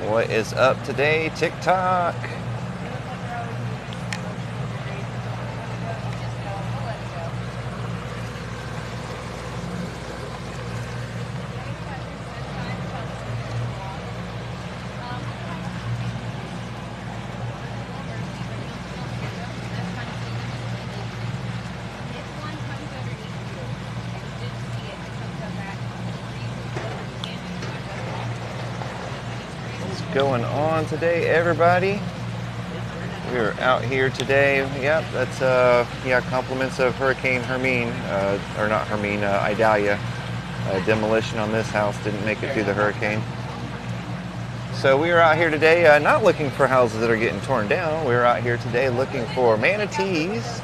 What is up today, TikTok? Going on today, everybody? We're out here today. Yep, that's compliments of Hurricane Hermine, or not Hermine, Idalia. Demolition on this house didn't make it through the hurricane. So we are out here today, not looking for houses that are getting torn down. We're out here today looking for manatees.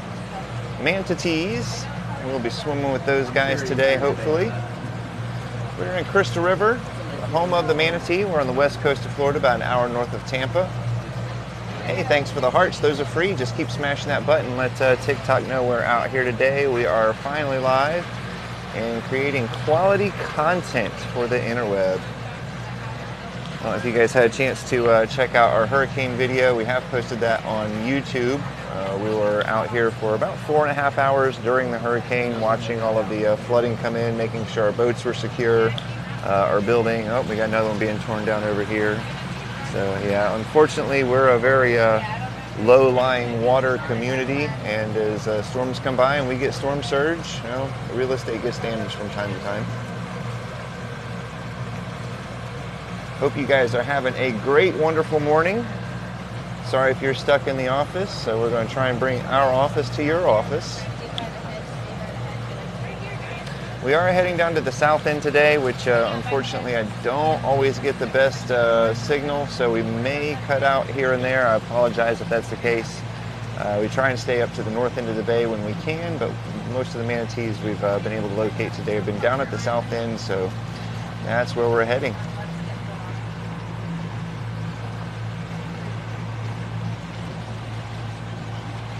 We'll be swimming with those guys today, hopefully. We're in Crystal River, home of the Manatee. We're on the west coast of Florida, about an hour north of Tampa. Hey, thanks for the hearts. Those are free. Just keep smashing that button. Let TikTok know we're out here today. We are finally live and creating quality content for the interweb. I don't know if you guys had a chance to check out our hurricane video. We have posted that on YouTube. We were out here for about 4.5 hours during the hurricane, watching all of the flooding come in, making sure our boats were secure. Our building, oh, we got another one being torn down over here. So yeah, unfortunately we're a very low-lying water community, and as storms come by and we get storm surge, you know, real estate gets damaged from time to time. Hope you guys are having a great, wonderful morning. Sorry if you're stuck in the office, so we're going to try and bring our office to your office. We are heading down to the south end today, which unfortunately I don't always get the best signal, so we may cut out here and there. I apologize if that's the case. We try and stay up to the north end of the bay when we can, but most of the manatees we've been able to locate today have been down at the south end, so that's where we're heading.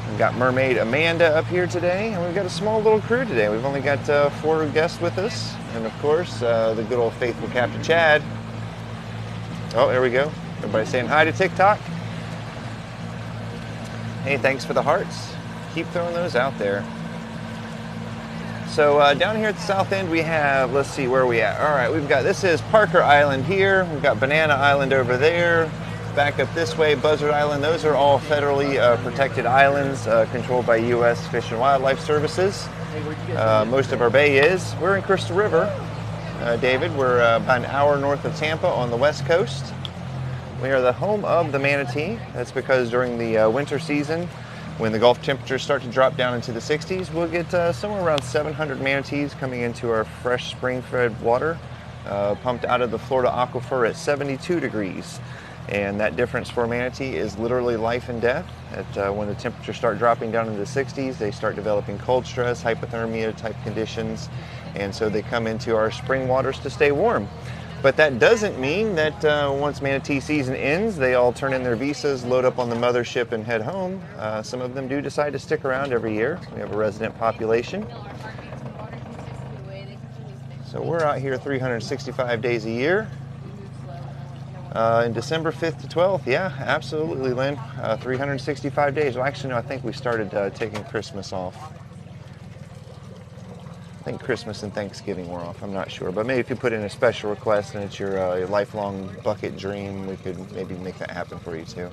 We've got Mermaid Amanda up here today, and we've got a small little crew today. We've only got 4 guests with us, and of course, the good old faithful Captain Chad. Oh, there we go. Everybody saying hi to TikTok. Hey, thanks for the hearts. Keep throwing those out there. So down here at the south end, we have, let's see, where are we at? All right, we've got, this is Parker Island here. We've got Banana Island over there. Back up this way, Buzzard Island. Those are all federally protected islands controlled by U.S. Fish and Wildlife Services. Most of our bay is. We're in Crystal River, David. We're about an hour north of Tampa on the west coast. We are the home of the Manatee. That's because during the winter season, when the Gulf temperatures start to drop down into the 60s, we'll get somewhere around 700 manatees coming into our fresh spring-fed water, pumped out of the Florida aquifer at 72 degrees. And that difference for a manatee is literally life and death. When the temperatures start dropping down into the 60s, they start developing cold stress, hypothermia type conditions, and so they come into our spring waters to stay warm. But that doesn't mean that once manatee season ends, they all turn in their visas, load up on the mothership, and head home. Some of them do decide to stick around every year. We have a resident population. So we're out here 365 days a year. In December 5th to 12th, yeah, absolutely, Lynn. 365 days. Well, actually, no, I think we started taking Christmas off. I think Christmas and Thanksgiving were off. I'm not sure. But maybe if you put in a special request and it's your lifelong bucket dream, we could maybe make that happen for you, too.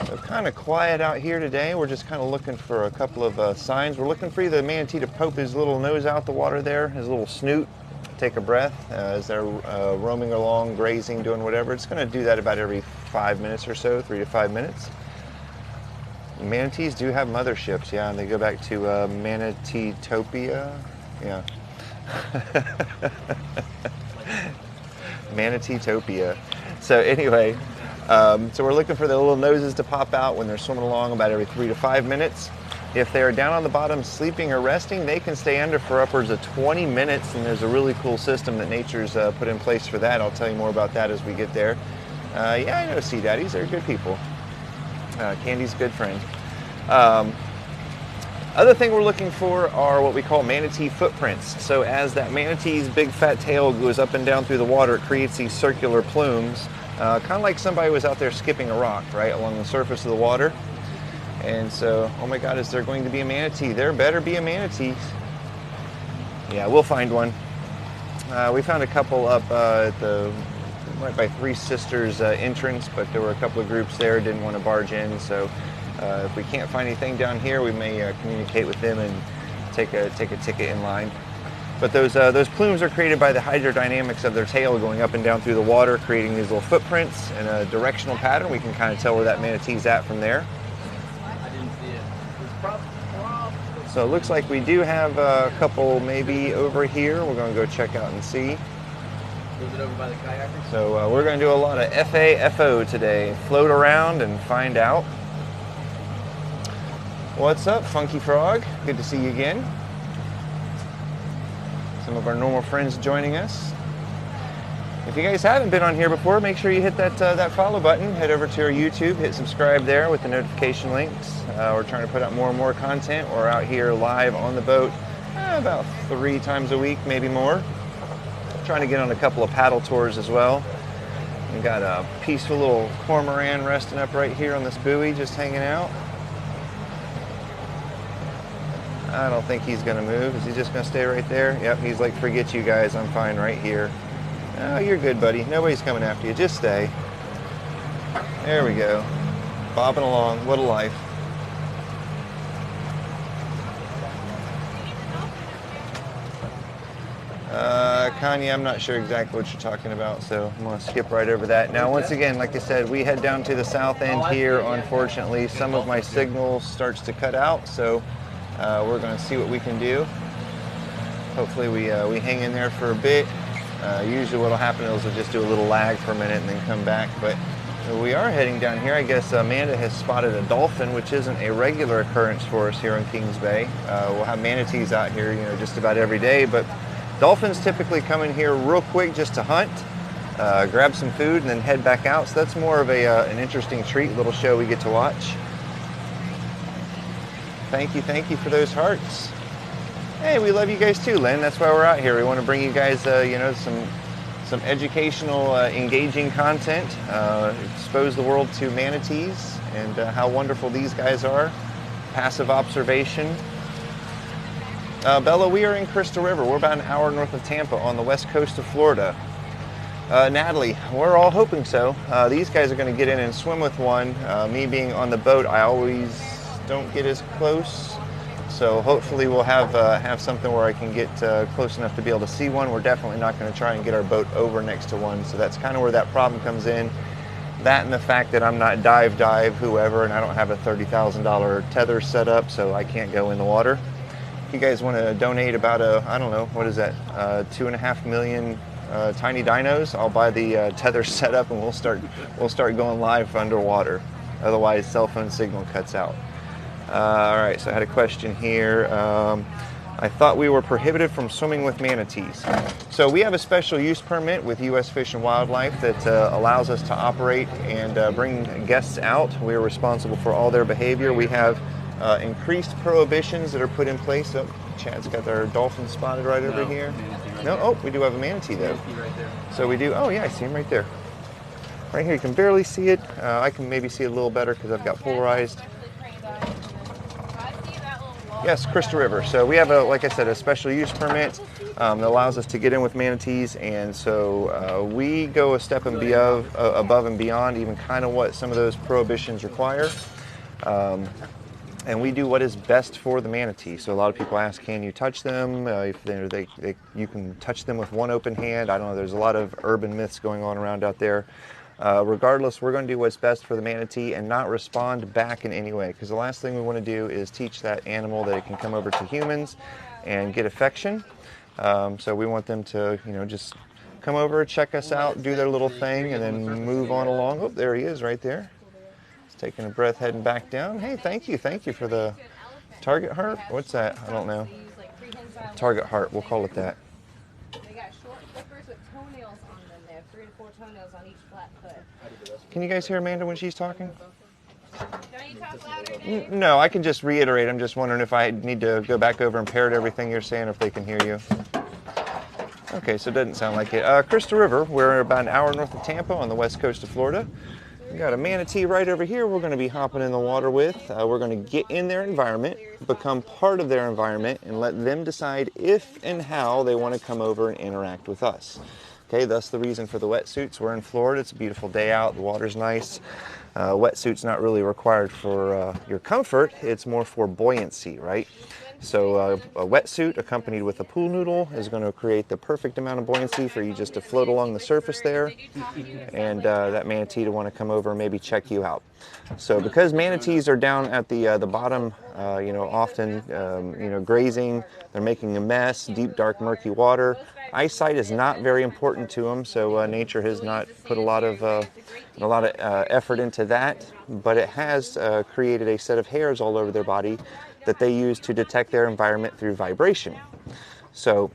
So kind of quiet out here today. We're just kind of looking for a couple of signs. We're looking for the manatee to poke his little nose out the water there, his little snoot, take a breath as they're roaming along, grazing, doing whatever. It's going to do that about every 5 minutes or so, 3 to 5 minutes. Manatees do have motherships, yeah, and they go back to Manateetopia. Yeah. Manateetopia. So anyway, so we're looking for the little noses to pop out when they're swimming along about every 3 to 5 minutes. If they're down on the bottom sleeping or resting, they can stay under for upwards of 20 minutes, and there's a really cool system that nature's put in place for that. I'll tell you more about that as we get there. Yeah, I know Sea Daddies. They're good people. Candy's a good friend. Other thing we're looking for are what we call manatee footprints. So as that manatee's big fat tail goes up and down through the water, it creates these circular plumes, kind of like somebody was out there skipping a rock, right, along the surface of the water. And so, oh my God, is there going to be a manatee? There better be a manatee. Yeah, we'll find one. We found a couple up at the right by Three Sisters entrance, but there were a couple of groups there, didn't want to barge in, so if we can't find anything down here, we may communicate with them and take a ticket in line. But those plumes are created by the hydrodynamics of their tail going up and down through the water, creating these little footprints in a directional pattern. We can kind of tell where that manatee's at from there. I didn't see it. So it looks like we do have a couple maybe over here. We're going to go check out and see. Was it over by the kayakers? So we're going to do a lot of FAFO today. Float around and find out. What's up, Funky Frog? Good to see you again. Some of our normal friends joining us. If you guys haven't been on here before, make sure you hit that follow button. Head over to our YouTube, hit subscribe there with the notification links. We're trying to put out more and more content. We're out here live on the boat about 3 times a week, maybe more. Trying to get on a couple of paddle tours as well. We've got a peaceful little cormorant resting up right here on this buoy, just hanging out. I don't think he's going to move. Is he just going to stay right there? Yep, he's like, forget you guys, I'm fine right here. Oh, you're good, buddy. Nobody's coming after you. Just stay. There we go. Bobbing along. What a life. Kanye, I'm not sure exactly what you're talking about, so I'm going to skip right over that. Now, once again, like I said, we head down to the south end here. Unfortunately, some of my signal starts to cut out, so we're going to see what we can do. Hopefully we hang in there for a bit. Usually what will happen is we'll just do a little lag for a minute and then come back. But we are heading down here. I guess Amanda has spotted a dolphin, which isn't a regular occurrence for us here in Kings Bay. We'll have manatees out here, just about every day. But dolphins typically come in here real quick just to hunt, grab some food, and then head back out. So that's more of an interesting treat, little show we get to watch. Thank you for those hearts. Hey, we love you guys too, Lynn. That's why we're out here. We want to bring you guys, some educational, engaging content, expose the world to manatees and how wonderful these guys are. Passive observation. Bella, we are in Crystal River. We're about an hour north of Tampa on the west coast of Florida. Natalie, we're all hoping so. These guys are going to get in and swim with one. Me being on the boat, I always don't get as close. So hopefully we'll have something where I can get close enough to be able to see one. We're definitely not going to try and get our boat over next to one. So that's kind of where that problem comes in. That and the fact that I'm not dive whoever, and I don't have a $30,000 tether set up, so I can't go in the water. If you guys want to donate about I don't know, what is that, 2.5 million tiny dinos, I'll buy the tether set up and we'll start going live underwater. Otherwise, cell phone signal cuts out. All right, so I had a question here. I thought we were prohibited from swimming with manatees. So we have a special use permit with U.S. Fish and Wildlife that allows us to operate and bring guests out. We are responsible for all their behavior. We have increased prohibitions that are put in place. Oh, Chad's got our dolphin spotted right over here. No, oh, we do have a manatee though. Right there. So we do, oh yeah, I see him right there. Right here, you can barely see it. I can maybe see it a little better because I've got polarized. Yes, Crystal River. So we have like I said, a special use permit that allows us to get in with manatees, and so we go a step above and beyond even kind of what some of those prohibitions require. And we do what is best for the manatee. So a lot of people ask, can you touch them? If you can touch them with one open hand. I don't know, there's a lot of urban myths going on around out there. Regardless, we're going to do what's best for the manatee and not respond back in any way, because the last thing we want to do is teach that animal that it can come over to humans and get affection. So we want them to, just come over, check us out, do their little thing, and then move on along. Oh, there he is right there. He's taking a breath, heading back down. Hey, thank you for the target heart. What's that? I don't know. Target heart, we'll call it that. They got short flippers with toenails on them. They have 3 to 4 toenails on each flat foot. Can you guys hear Amanda when she's talking? Don't you talk louder, Dave? No, I can just reiterate. I'm just wondering if I need to go back over and parrot everything you're saying, if they can hear you. Okay, so it doesn't sound like it. Crystal River, we're about an hour north of Tampa on the west coast of Florida. We got a manatee right over here we're going to be hopping in the water with. We're going to get in their environment, become part of their environment, and let them decide if and how they want to come over and interact with us. Okay, thus the reason for the wetsuits. We're in Florida. It's a beautiful day out. The water's nice. Wetsuit's not really required for your comfort. It's more for buoyancy, right? So a wetsuit accompanied with a pool noodle is going to create the perfect amount of buoyancy for you just to float along the surface there, and that manatee to want to come over and maybe check you out. So because manatees are down at the bottom, often grazing, they're making a mess, deep, dark, murky water. Eyesight is not very important to them, so nature has not put a lot of effort into that, but it has created a set of hairs all over their body that they use to detect their environment through vibration. So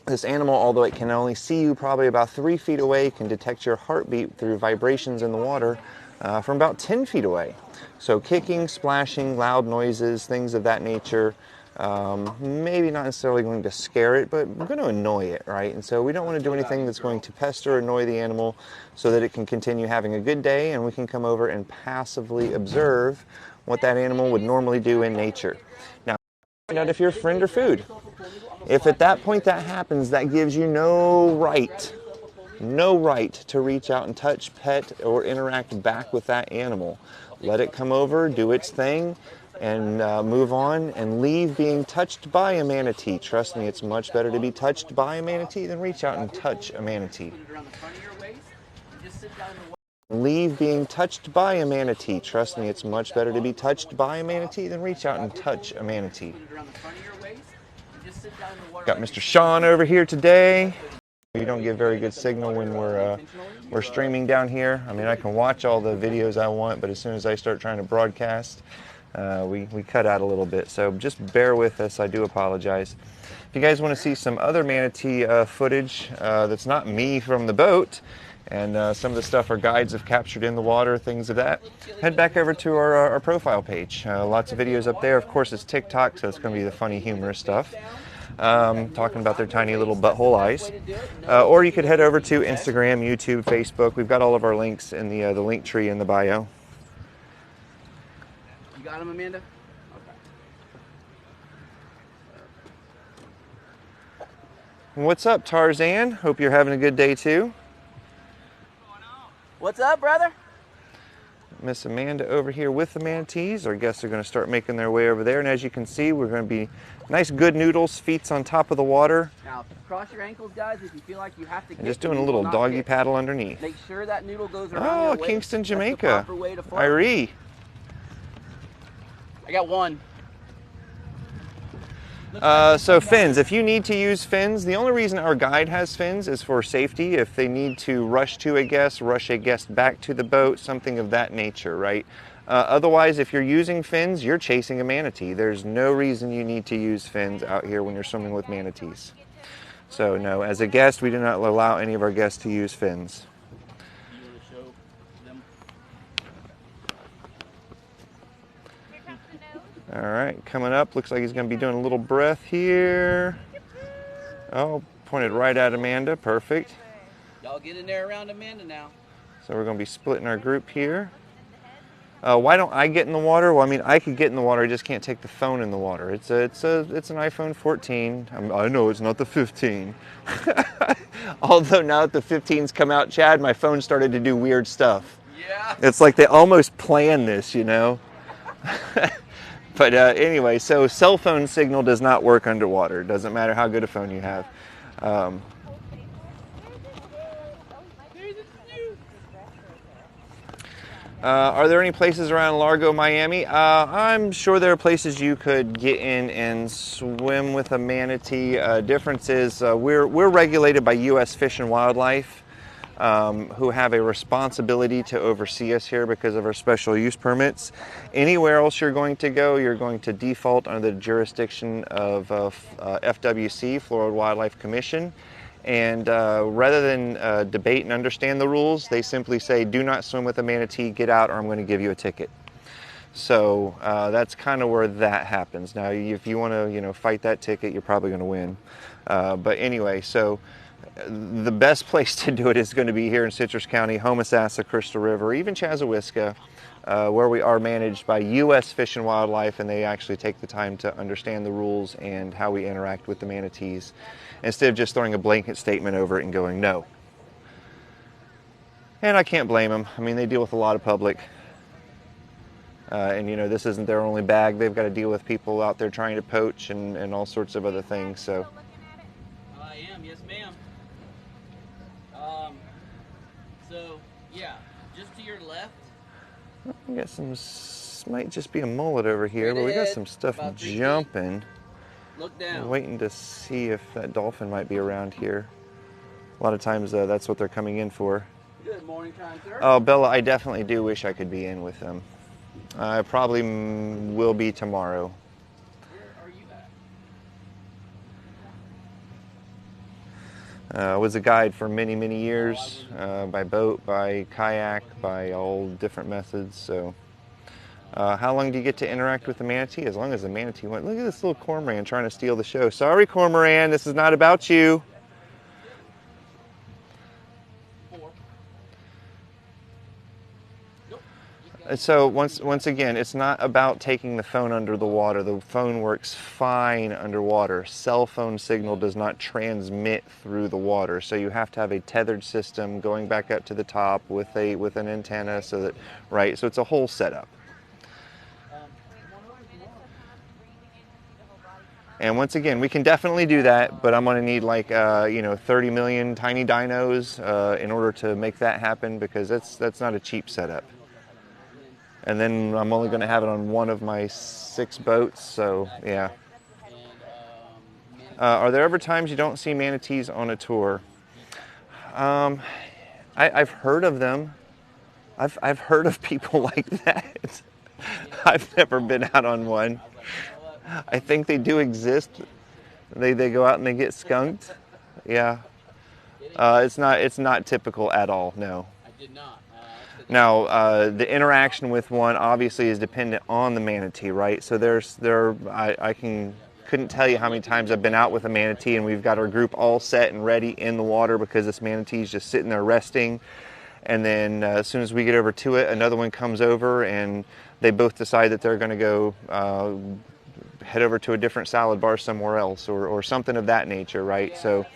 this animal, although it can only see you probably about 3 feet away, can detect your heartbeat through vibrations in the water from about 10 feet away. So kicking, splashing, loud noises, things of that nature, maybe not necessarily going to scare it, but we're going to annoy it, right? And so we don't want to do anything that's going to pester or annoy the animal so that it can continue having a good day and we can come over and passively observe what that animal would normally do in nature. Now, find out if you're friend or food. If at that point that happens, that gives you no right to reach out and touch, pet, or interact back with that animal. Let it come over, do its thing, and move on and leave being touched by a manatee. Trust me, it's much better to be touched by a manatee than reach out and touch a manatee. Leave being touched by a manatee. Trust me, it's much better to be touched by a manatee than reach out and touch a manatee. Got Mr. Sean over here today. You don't get very good signal when we're streaming down here. I mean, I can watch all the videos I want, but as soon as I start trying to broadcast, we cut out a little bit. So just bear with us. I do apologize. If you guys want to see some other manatee footage that's not me from the boat, and some of the stuff our guides have captured in the water, things of that, head back over to our profile page. Lots of videos up there. Of course, it's TikTok, so it's going to be the funny, humorous stuff, talking about their tiny little butthole eyes. Or you could head over to Instagram, YouTube, Facebook. We've got all of our links in the link tree in the bio. You got him, Amanda? Okay. What's up, Tarzan? Hope you're having a good day, too. What's up, brother? Miss Amanda over here with the manatees. Our guests are going to start making their way over there, and as you can see, we're going to be nice, good noodles, feet's on top of the water. Now, cross your ankles, guys, if you feel like you have to. And just doing a little doggy paddle underneath. Make sure that noodle goes around Oh, your waist. Kingston, That's the Jamaica. proper way to float. Irie. I got one. So fins, if you need to use fins, the only reason our guide has fins is for safety. If they need to rush to a guest, rush a guest back to the boat, something of that nature, right? Otherwise, if you're using fins, you're chasing a manatee. There's no reason you need to use fins out here when you're swimming with manatees. So no, as a guest, we do not allow any of our guests to use fins. All right, coming up, looks like he's going to be doing a little breath here. Oh, pointed right at Amanda, perfect. Y'all get in there around Amanda now. So we're going to be splitting our group here. Why don't I get in the water? Well, I mean, I could get in the water, I just can't take the phone in the water. It's an iPhone 14. I know it's not the 15. Although now that the 15's come out, Chad, my phone started to do weird stuff. Yeah. It's like they almost planned this, you know? But anyway, so cell phone signal does not work underwater. It doesn't matter how good a phone you have. Are there any places around Largo, Miami? I'm sure there are places you could get in and swim with a manatee. Difference is we're regulated by U.S. Fish and Wildlife, who have a responsibility to oversee us here because of our special use permits. Anywhere else you're going to go, you're going to default under the jurisdiction of FWC, Florida Wildlife Commission. And rather than debate and understand the rules, they simply say, do not swim with a manatee, get out, or I'm going to give you a ticket. So that's kind of where that happens. Now, if you want to, fight that ticket, you're probably going to win. But anyway, so the best place to do it is going to be here in Citrus County, Homosassa, Crystal River, even Chazawiska, where we are managed by U.S. Fish and Wildlife, and they actually take the time to understand the rules and how we interact with the manatees, instead of just throwing a blanket statement over it and going no. And I can't blame them. I mean, they deal with a lot of public. And this isn't their only bag. They've got to deal with people out there trying to poach and all sorts of other things. So I am, yes ma'am. So yeah, just to your left. We got some, might just be a mullet over here, but we got some stuff jumping. Look down. I'm waiting to see if that dolphin might be around here. A lot of times that's what they're coming in for. Good morning, kind sir. Oh, Bella, I definitely do wish I could be in with them. I probably will be tomorrow. Where are you at? I was a guide for many, many years, by boat, by kayak, by all different methods. So, how long do you get to interact with the manatee? As long as the manatee went. Look at this little cormorant trying to steal the show. Sorry, cormorant, this is not about you. So once again, it's not about taking the phone under the water. The phone works fine underwater. Cell phone signal does not transmit through the water, so you have to have a tethered system going back up to the top with an antenna, so that right. So it's a whole setup. And once again, we can definitely do that, but I'm going to need like 30 million tiny dinos in order to make that happen, because that's not a cheap setup. And then I'm only going to have it on one of my 6 boats, so yeah. Are there ever times you don't see manatees on a tour? I've heard of them. I've heard of people like that. I've never been out on one. I think they do exist. They go out and they get skunked. Yeah. It's not typical at all. No. I did not. Now, the interaction with one obviously is dependent on the manatee, right? So I couldn't tell you how many times I've been out with a manatee and we've got our group all set and ready in the water because this manatee is just sitting there resting. And then as soon as we get over to it, another one comes over and they both decide that they're going to go head over to a different salad bar somewhere else or something of that nature, right? So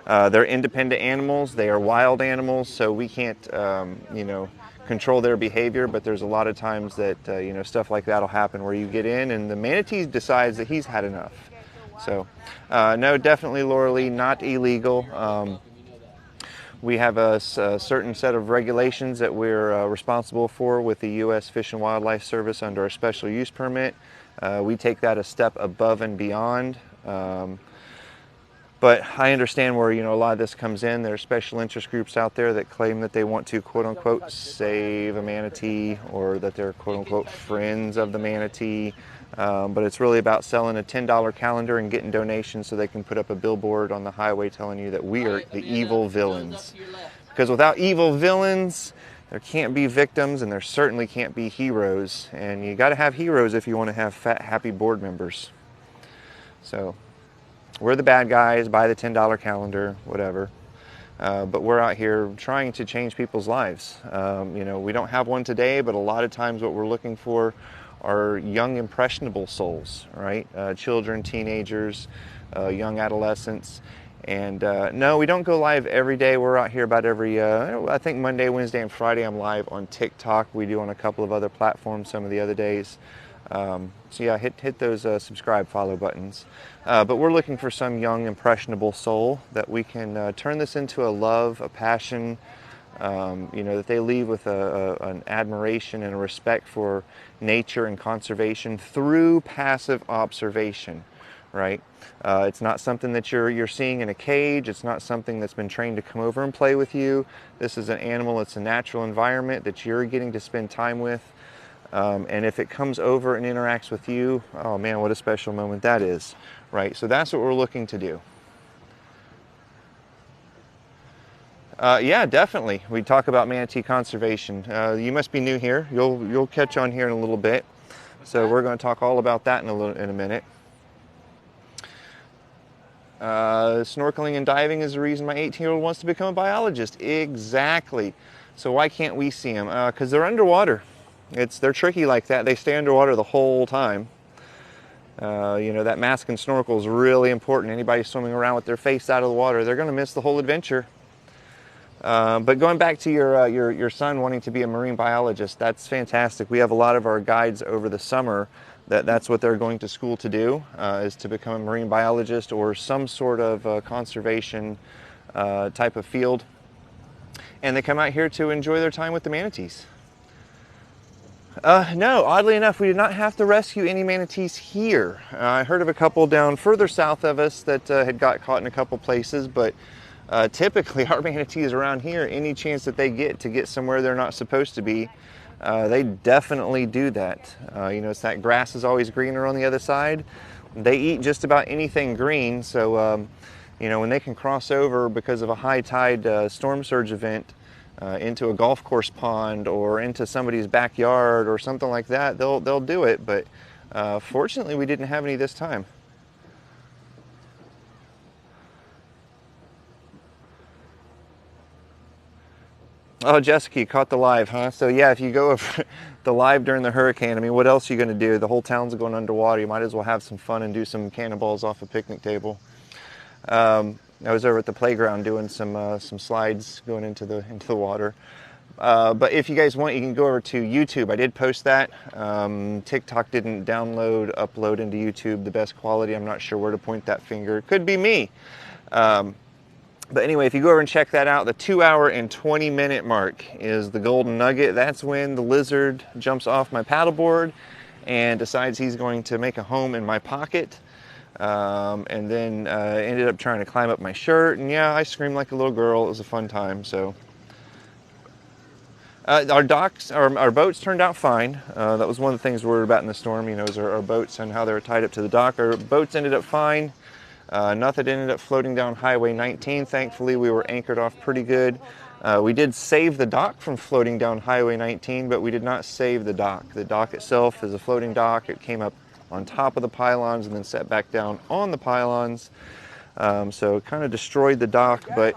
they're independent animals. They are wild animals, so we can't, control their behavior, but there's a lot of times that stuff like that will happen where you get in and the manatee decides that he's had enough. So no, definitely, Laura Lee, not illegal. We have a certain set of regulations that we're responsible for with the U.S. Fish and Wildlife Service under our special use permit. We take that a step above and beyond. But I understand where a lot of this comes in. There are special interest groups out there that claim that they want to quote unquote save a manatee, or that they're quote unquote friends of the manatee. But it's really about selling a $10 calendar and getting donations so they can put up a billboard on the highway telling you that we are the evil villains. Because without evil villains, there can't be victims and there certainly can't be heroes. And you got to have heroes if you want to have fat, happy board members. So we're the bad guys, buy the $10 calendar, whatever. But we're out here trying to change people's lives. We don't have one today, but a lot of times what we're looking for are young, impressionable souls, right? Children, teenagers, young adolescents. And no, we don't go live every day. We're out here about every, I think Monday, Wednesday, and Friday I'm live on TikTok. We do on a couple of other platforms some of the other days. So yeah, hit those subscribe, follow buttons. But we're looking for some young, impressionable soul that we can turn this into a love, a passion, that they leave with an admiration and a respect for nature and conservation through passive observation, right? It's not something that you're seeing in a cage. It's not something that's been trained to come over and play with you. This is an animal. It's a natural environment that you're getting to spend time with. And if it comes over and interacts with you, oh man, what a special moment that is, right? So that's what we're looking to do. Yeah, definitely. We talk about manatee conservation. You must be new here. You'll catch on here in a little bit. So we're going to talk all about that in a minute. Snorkeling and diving is the reason my 18-year-old wants to become a biologist. Exactly. So why can't we see them? Because they're underwater. They're tricky like that. They stay underwater the whole time. You know, that mask and snorkel is really important. Anybody swimming around with their face out of the water, they're going to miss the whole adventure. But going back to your son wanting to be a marine biologist, that's fantastic. We have a lot of our guides over the summer that's what they're going to school to do, is to become a marine biologist or some sort of conservation type of field. And they come out here to enjoy their time with the manatees. No, oddly enough, we did not have to rescue any manatees here. I heard of a couple down further south of us that had got caught in a couple places, but typically our manatees around here, any chance that they get to get somewhere they're not supposed to be, they definitely do that. You know, it's that grass is always greener on the other side. They eat just about anything green, so you know, when they can cross over because of a high tide storm surge event into a golf course pond or into somebody's backyard or something like that, they'll do it. But fortunately, we didn't have any this time. Oh, Jessica, you caught the live, huh? So yeah, if you go over the live during the hurricane, I mean, what else are you going to do? The whole town's going underwater. You might as well have some fun and do some cannonballs off a picnic table. I was over at the playground doing some slides going into the water. But if you guys want, you can go over to YouTube. I did post that. TikTok didn't upload into YouTube the best quality. I'm not sure where to point that finger. It could be me. But anyway, if you go over and check that out, the 2 hour and 20 minute mark is the golden nugget. That's when the lizard jumps off my paddleboard and decides he's going to make a home in my pocket. And then ended up trying to climb up my shirt. And yeah, I screamed like a little girl. It was a fun time. So our boats turned out fine. That was one of the things we were worried about in the storm, you know, is our boats and how they were tied up to the dock. Our boats ended up fine. Nothing ended up floating down Highway 19. Thankfully, we were anchored off pretty good. We did save the dock from floating down Highway 19, but we did not save the dock. The dock itself is a floating dock. It came up on top of the pylons and then set back down on the pylons. So it kind of destroyed the dock, but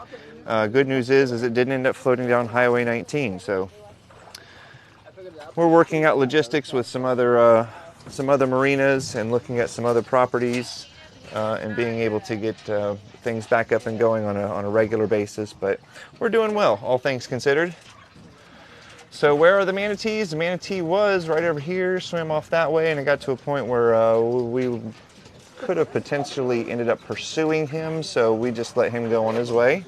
good news is it didn't end up floating down Highway 19. So we're working out logistics with some other marinas and looking at some other properties. And being able to get things back up and going on a regular basis. But we're doing well, all things considered. So where are the manatees? The manatee was right over here, swam off that way, and it got to a point where we could have potentially ended up pursuing him, so we just let him go on his way.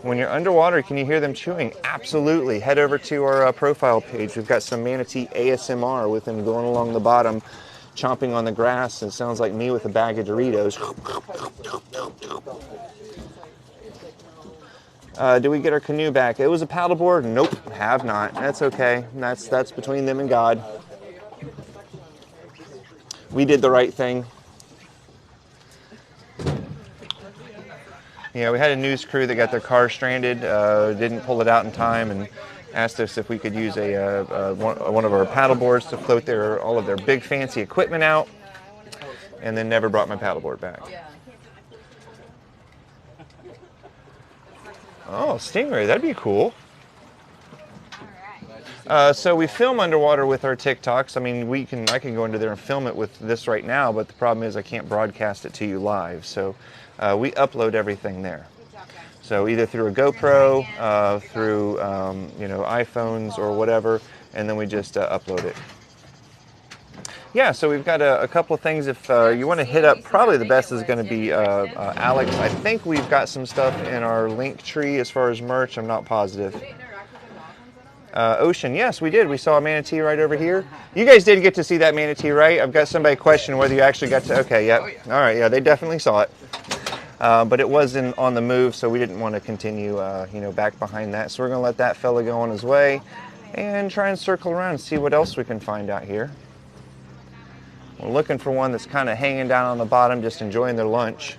When you're underwater, can you hear them chewing? Absolutely. Head over to our profile page. We've got some manatee ASMR with them going along the bottom, chomping on the grass. It sounds like me with a bag of Doritos. Do we get our canoe back? It was a paddleboard? Nope, have not. That's okay. That's between them and God. We did the right thing. Yeah, we had a news crew that got their car stranded, didn't pull it out in time, and asked us if we could use one of our paddleboards to float all of their big fancy equipment out, and then never brought my paddleboard back. Oh, stingray, that'd be cool. So we film underwater with our TikToks. I mean, I can go into there and film it with this right now, but the problem is I can't broadcast it to you live. So we upload everything there. So either through a GoPro, through iPhones or whatever, and then we just upload it. Yeah, so we've got a couple of things. If you want to hit up, probably the best is going to be Alex. I think we've got some stuff in our link tree as far as merch. I'm not positive. Ocean, yes, we did. We saw a manatee right over here. You guys did get to see that manatee, right? I've got somebody questioning whether you actually got to. Okay, yeah. All right, yeah, they definitely saw it. But it wasn't on the move, so we didn't want to continue, back behind that. So we're going to let that fella go on his way and try and circle around and see what else we can find out here. We're looking for one that's kind of hanging down on the bottom, just enjoying their lunch.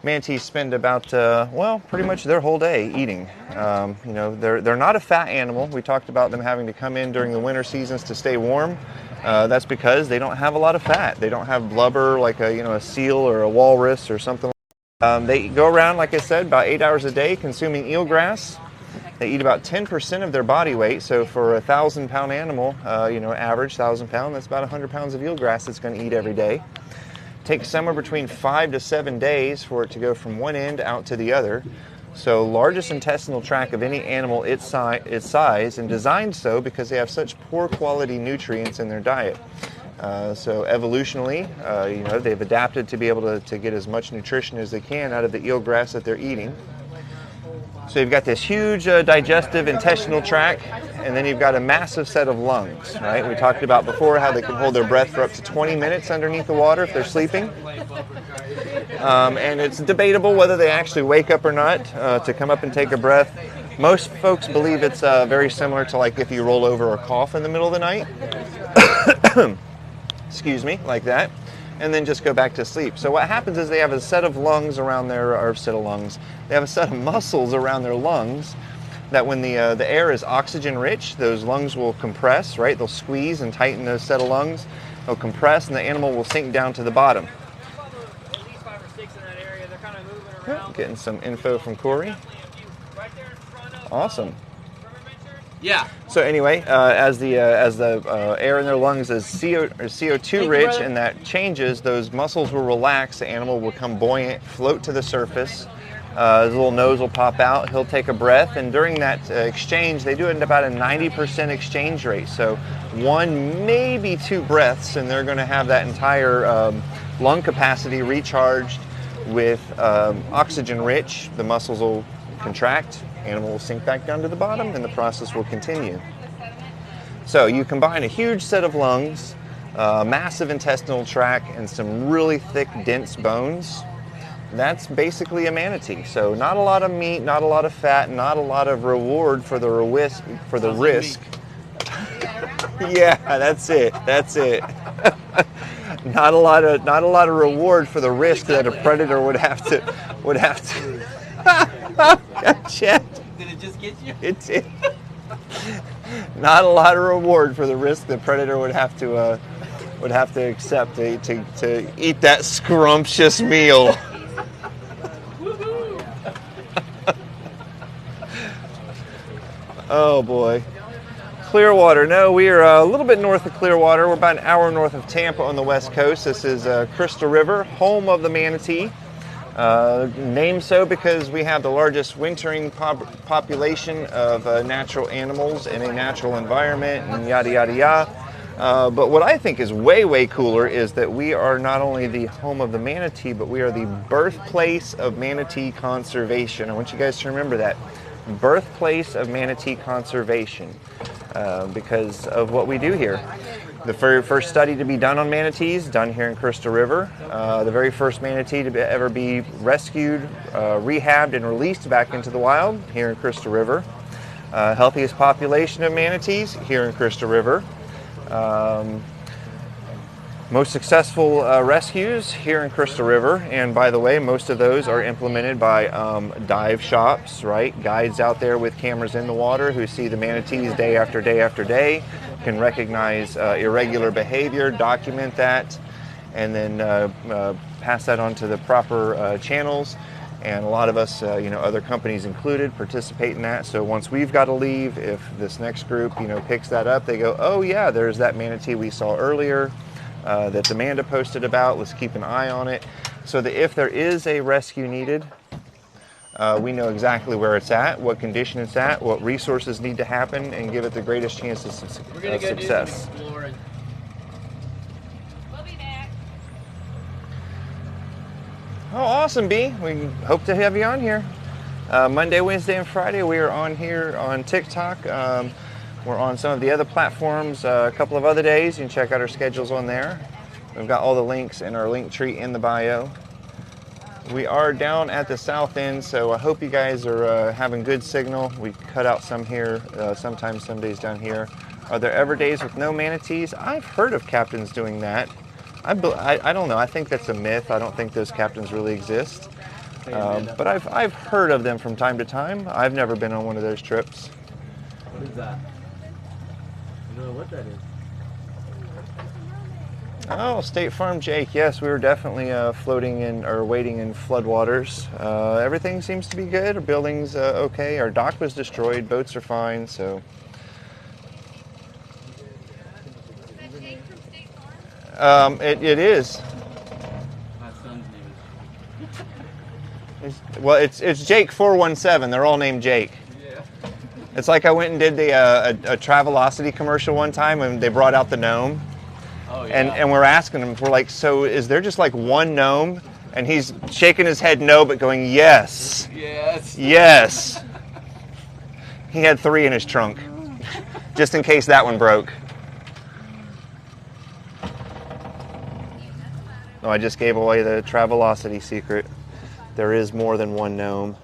Manatees spend about, well, pretty much their whole day eating. You know, they're not a fat animal. We talked about them having to come in during the winter seasons to stay warm. That's because they don't have a lot of fat. They don't have blubber like a, you know, a seal or a walrus or something. They go around, like I said, about 8 hours a day consuming eelgrass. They eat about 10% of their body weight. So for a 1,000-pound animal, you know, average 1,000-pound, that's about 100 pounds of eelgrass it's going to eat every day. Takes somewhere between 5 to 7 days for it to go from one end out to the other. So largest intestinal tract of any animal its size, and designed so because they have such poor quality nutrients in their diet. So evolutionally, you know, they've adapted to be able to get as much nutrition as they can out of the eelgrass that they're eating. So you've got this huge digestive intestinal tract, and then you've got a massive set of lungs, right? We talked about before how they can hold their breath for up to 20 minutes underneath the water if they're sleeping. And it's debatable whether they actually wake up or not to come up and take a breath. Most folks believe it's very similar to like if you roll over or cough in the middle of the night. Excuse me, like that. And then just go back to sleep. So what happens is they have a set of lungs around their, or set of lungs, they have a set of muscles around their lungs that when the air is oxygen rich, those lungs will compress, right? They'll squeeze and tighten those set of lungs. They'll compress and the animal will sink down to the bottom. Getting some info from Corey. Awesome. Yeah. So anyway, as the air in their lungs is CO2 rich, and that changes, those muscles will relax. The animal will become buoyant, float to the surface. His little nose will pop out. He'll take a breath, and during that exchange, they do it at about a 90% exchange rate. So 1, maybe 2 breaths, and they're going to have that entire lung capacity recharged with oxygen rich. The muscles will contract. Animal will sink back down to the bottom, and the process will continue. So you combine a huge set of lungs, massive intestinal tract, and some really thick, dense bones. That's basically a manatee. So not a lot of meat, not a lot of fat, not a lot of reward for the risk. Yeah, that's it. That's it. Not a lot of reward for the risk that a predator would have to. Gotcha. Did it just get you? It did. Not a lot of reward for the risk the predator would have to accept to eat that scrumptious meal. Oh boy. Clearwater. No, we are a little bit north of Clearwater. We're about an hour north of Tampa on the west coast. This is Crystal River, home of the manatee. Named so because we have the largest wintering population of natural animals in a natural environment, and yada yada yada. But what I think is way cooler is that we are not only the home of the manatee, but we are the birthplace of manatee conservation. I want you guys to remember that. Birthplace of manatee conservation, because of what we do here. The very first study to be done on manatees, done here in Crystal River. The very first manatee to ever be rescued, rehabbed, and released back into the wild here in Crystal River. Healthiest population of manatees here in Crystal River. Most successful rescues here in Crystal River, and by the way, most of those are implemented by dive shops, right? Guides out there with cameras in the water who see the manatees day after day after day, can recognize irregular behavior, document that, and then pass that on to the proper channels. And a lot of us, you know, other companies included, participate in that. So once we've got to leave, if this next group, you know, picks that up, they go, oh yeah, there's that manatee we saw earlier. That Amanda posted about. Let's keep an eye on it so that if there is a rescue needed, we know exactly where it's at, what condition it's at, what resources need to happen, and give it the greatest chance of success. We're gonna go do some exploring. We'll be back. Oh, awesome, B. We hope to have you on here. Monday, Wednesday, and Friday, we are on here on TikTok. We're on some of the other platforms a couple of other days. You can check out our schedules on there. We've got all the links in our link tree in the bio. We are down at the south end, so I hope you guys are having good signal. We cut out some here, sometimes some days down here. Are there ever days with no manatees? I've heard of captains doing that. I don't know. I think that's a myth. I don't think those captains really exist. But I've heard of them from time to time. I've never been on one of those trips. What is that? I don't know what that is. Oh, State Farm Jake. Yes, we were definitely floating in or wading in floodwaters. Everything seems to be good. Our building's okay. Our dock was destroyed. Boats are fine. So. Is that Jake from State Farm? It is. My son's name Well, it's Jake 417. They're all named Jake. is. Yeah. It's like I went and did a Travelocity commercial one time when they brought out the gnome. Oh yeah. And we're asking him, we're like, so is there just like one gnome? And he's shaking his head no, but going, yes. Yes. Yes. He had 3 in his trunk, just in case that one broke. Oh, I just gave away the Travelocity secret. There is more than one gnome.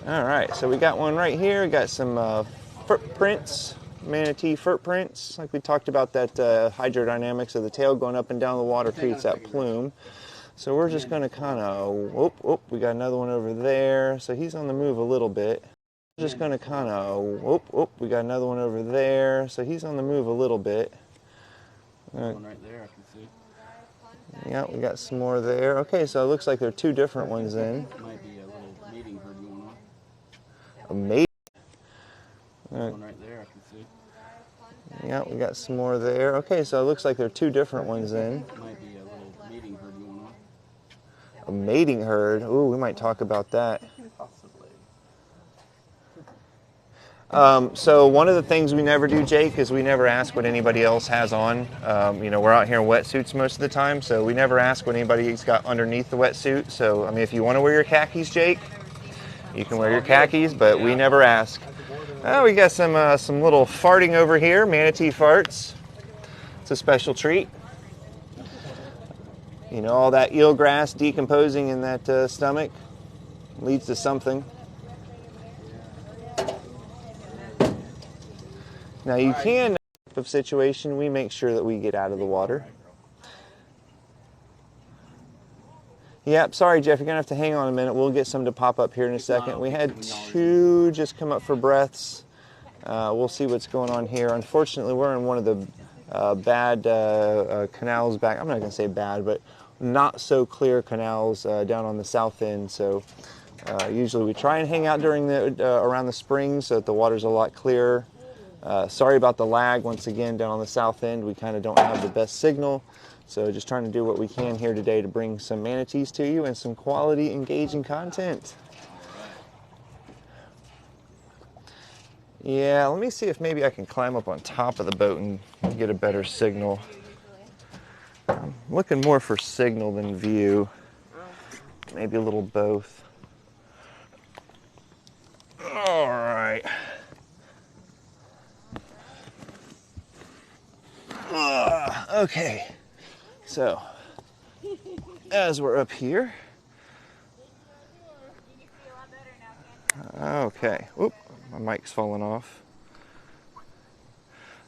All right, so we got one right here. We got some footprints, manatee footprints. Like we talked about that hydrodynamics of the tail going up and down the water creates that plume. So we're just gonna kind of, we got another one over there. So he's on the move a little bit. We're just gonna kind of, we got another one over there. So he's on the move a little bit. One right there, I can see. Yeah, we got some more there. Okay, so it looks like there are 2 different ones then. Might be a little mating herd going on. A mate. One right there, I can see. Yeah, we got some more there. Okay, so it looks like there are 2 different ones then. Might be a little mating herd going on. A mating herd. Ooh, we might talk about that. Possibly. So one of the things we never do, Jake, is we never ask what anybody else has on. We're out here in wetsuits most of the time, so we never ask what anybody's got underneath the wetsuit. So, I mean, if you want to wear your khakis, Jake, you can wear your khakis, but we never ask. Oh, we got some little farting over here, manatee farts. It's a special treat. You know, all that eelgrass decomposing in that stomach leads to something. Now you can, in that type of situation, we make sure that we get out of the water. Yep, sorry Jeff, you're going to have to hang on a minute. We'll get some to pop up here in a second. We had 2 just come up for breaths. We'll see what's going on here. Unfortunately, we're in one of the bad canals back. I'm not going to say bad, but not so clear canals down on the south end. So usually we try and hang out during the around the spring so that the water's a lot clearer. Sorry about the lag once again down on the south end. We kind of don't have the best signal. So just trying to do what we can here today to bring some manatees to you and some quality, engaging content. Yeah, let me see if maybe I can climb up on top of the boat and get a better signal. I'm looking more for signal than view. Maybe a little both. All right. Okay. So, as we're up here. Okay. Oop, my mic's falling off.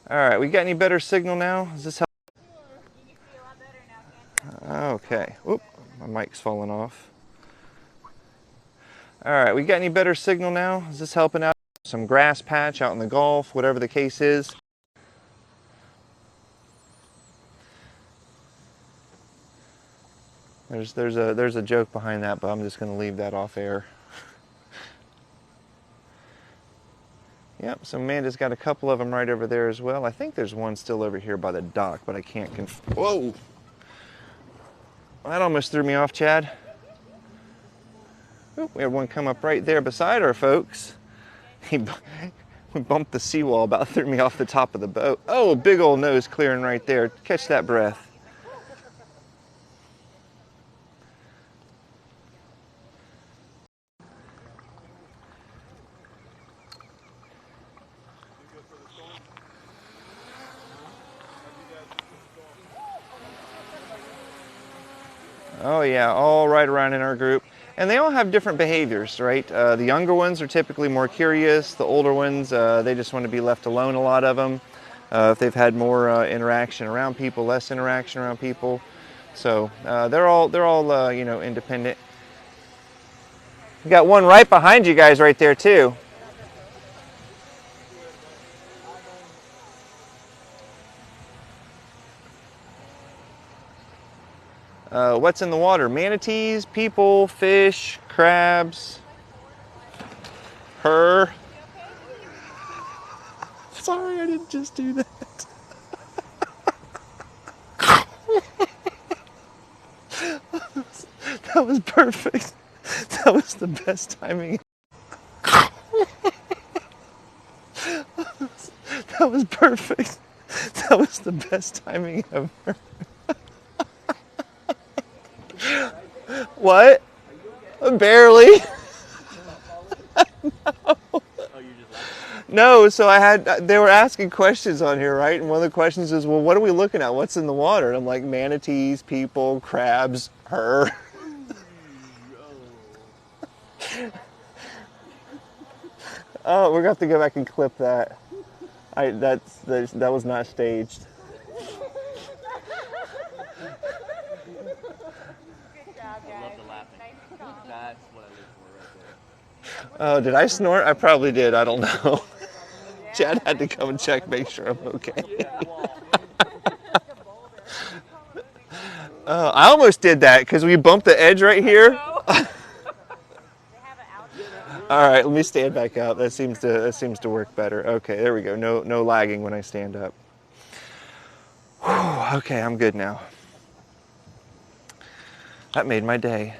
All right, we got any better signal now? Does this help? Okay. Oop, my mic's falling off. All right, we got any better signal now? Is this helping out? Some grass patch out in the Gulf, whatever the case is. There's a joke behind that, but I'm just going to leave that off air. Yep, so Amanda's got a couple of them right over there as well. I think there's one still over here by the dock, but I can't Whoa! That almost threw me off, Chad. Oop, we had one come up right there beside our folks. We bumped the seawall, about threw me off the top of the boat. Oh, a big old nose clearing right there. Catch that breath. Oh yeah, all right around in our group. And they all have different behaviors, right? The younger ones are typically more curious. The older ones, they just want to be left alone, a lot of them. If they've had more interaction around people, less interaction around people. So they're all you know, independent. You got one right behind you guys right there too. What's in the water? Manatees, people, fish, crabs, her. Sorry, I didn't just do that. That was perfect. That was the best timing. That was perfect. That was the best timing ever. What? Barely. No, so they were asking questions on here, right? And one of the questions is, well, what are we looking at? What's in the water? And I'm like, manatees, people, crabs, her. Oh, we're going to have to go back and clip that. That was not staged. That's what I live for right there. Oh, did I snort? I probably did. I don't know. Chad had to come and check, make sure I'm okay. I almost did that because we bumped the edge right here. All right, let me stand back up. That seems to work better. Okay, there we go. No lagging when I stand up. Whew, okay, I'm good now. That made my day.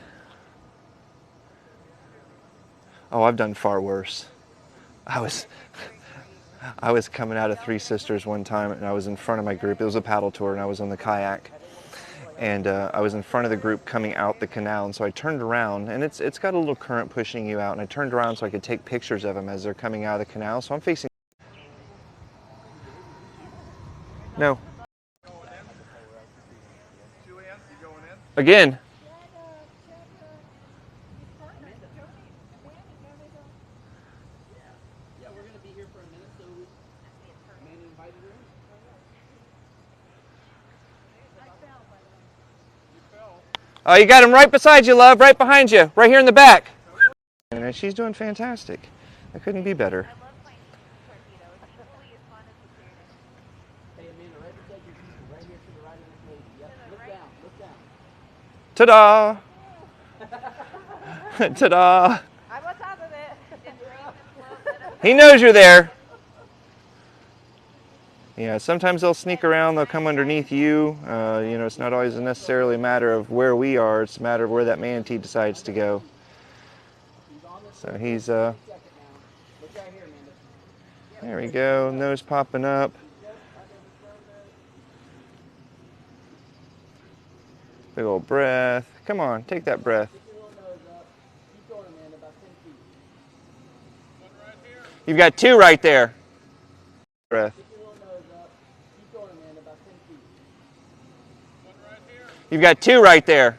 Oh, I've done far worse. I was coming out of Three Sisters one time, and I was in front of my group. It was a paddle tour, and I was on the kayak. And I was in front of the group coming out the canal, and so I turned around, and it's got a little current pushing you out, and I turned around so I could take pictures of them as they're coming out of the canal. So I'm facing... No. Again. Yeah, we're gonna be here for a minute, so Amanda invited her in. Oh, you got him right beside you, love, right behind you, right here in the back. And she's doing fantastic. I couldn't be better. Hey, Amanda, right beside you, right here to the right of this lady. Yep, look down, look down. Ta-da! Ta-da! I'm on top of it. He knows you're there. Yeah, sometimes they'll sneak around, they'll come underneath you. You know, it's not always necessarily a matter of where we are, it's a matter of where that manatee decides to go. So he's, there we go, nose popping up. Big old breath. Come on, take that breath. You've got two right there. Breath. You've got two right there.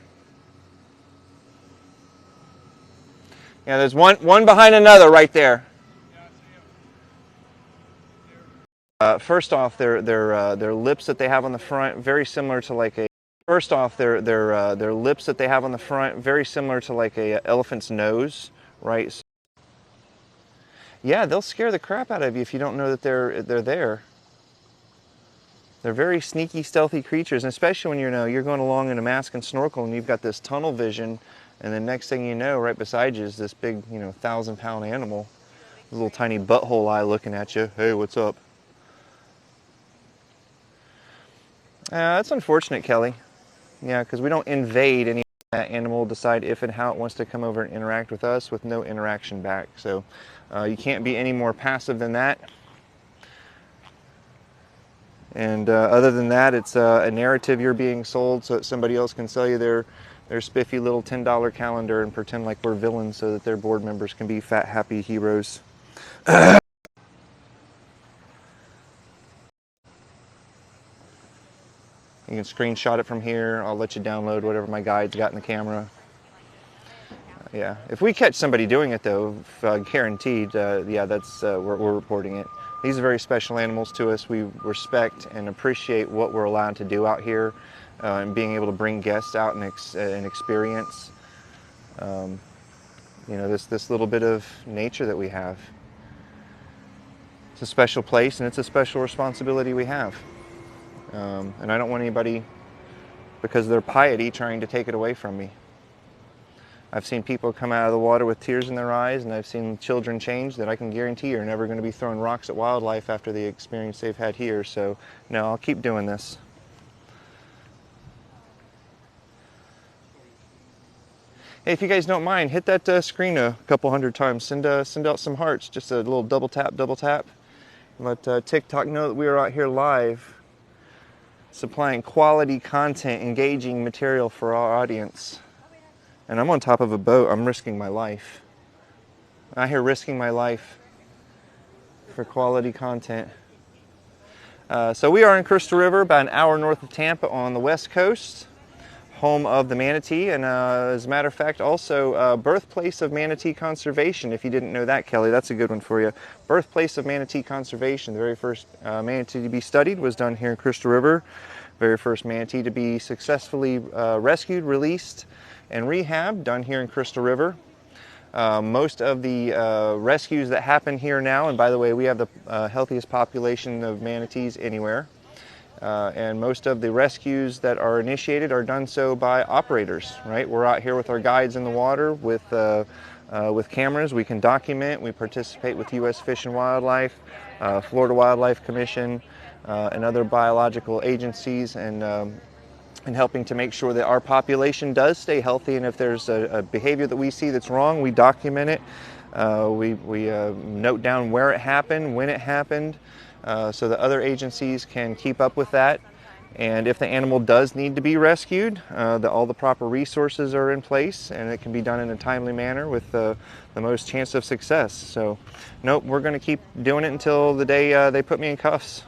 Yeah, there's one behind another right there. First off, their lips that they have on the front, very similar to like a. First off, their lips that they have on the front, very similar to like a elephant's nose, right? So, yeah, they'll scare the crap out of you if you don't know that they're there. They're very sneaky, stealthy creatures, and especially when you're going along in a mask and snorkel and you've got this tunnel vision, and the next thing you know, right beside you is this big, 1,000-pound animal, a little tiny butthole eye looking at you. Hey, what's up? That's unfortunate, Kelly. Yeah, because we don't invade any. That animal will decide if and how it wants to come over and interact with us with no interaction back. So you can't be any more passive than that. And other than that, it's a narrative you're being sold so that somebody else can sell you their spiffy little $10 calendar and pretend like we're villains so that their board members can be fat, happy heroes. You can screenshot it from here. I'll let you download whatever my guide's got in the camera. Yeah, if we catch somebody doing it though, guaranteed, yeah, that's we're reporting it. These are very special animals to us. We respect and appreciate what we're allowed to do out here. and being able to bring guests out and, experience, this little bit of nature that we have. It's a special place and it's a special responsibility we have. And I don't want anybody, because of their piety, trying to take it away from me. I've seen people come out of the water with tears in their eyes, and I've seen children change that I can guarantee are never going to be throwing rocks at wildlife after the experience they've had here. So, no, I'll keep doing this. Hey, if you guys don't mind, hit that screen a couple hundred times. Send out some hearts, just a little double tap. Let TikTok know that we are out here live, supplying quality content, engaging material for our audience. And I'm on top of a boat. I'm risking my life. I'm out here risking my life for quality content. So we are in Crystal River, about an hour north of Tampa on the west coast, home of the manatee, and as a matter of fact, also birthplace of manatee conservation. If you didn't know that, Kelly, that's a good one for you. Birthplace of manatee conservation. The very first manatee to be studied was done here in Crystal River. Very first manatee to be successfully rescued, released, and rehab done here in Crystal River. Most of the rescues that happen here now, and by the way, we have the healthiest population of manatees anywhere, and most of the rescues that are initiated are done so by operators, right? We're out here with our guides in the water with cameras. We can document. We participate with U.S. Fish and Wildlife, Florida Wildlife Commission, and other biological agencies, and helping to make sure that our population does stay healthy. And if there's a behavior that we see that's wrong, we document it. We note down where it happened, when it happened, so that other agencies can keep up with that. And if the animal does need to be rescued, all the proper resources are in place, and it can be done in a timely manner with the most chance of success. So, nope, we're going to keep doing it until the day they put me in cuffs.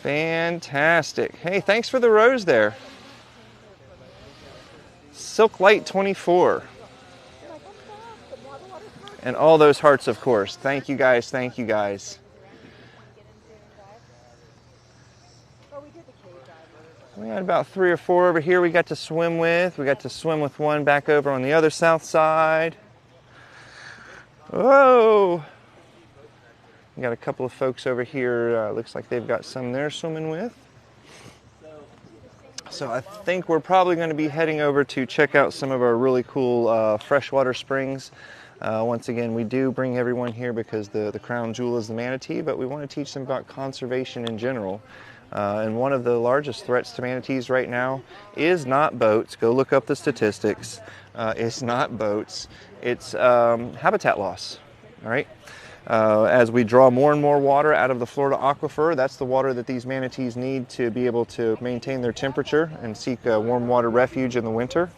Fantastic. Hey, thanks for the rose there. Silk Light 24. And all those hearts, of course. Thank you guys. Thank you guys. We had about 3 or 4 over here we got to swim with. We got to swim with one back over on the other south side. Whoa! We got a couple of folks over here. Looks like they've got some they're swimming with. So I think we're probably going to be heading over to check out some of our really cool freshwater springs. Once again, we do bring everyone here because the crown jewel is the manatee, but we want to teach them about conservation in general. And one of the largest threats to manatees right now is not boats. Go look up the statistics. It's not boats. It's habitat loss. All right. As we draw more and more water out of the Florida aquifer, that's the water that these manatees need to be able to maintain their temperature and seek warm water refuge in the winter.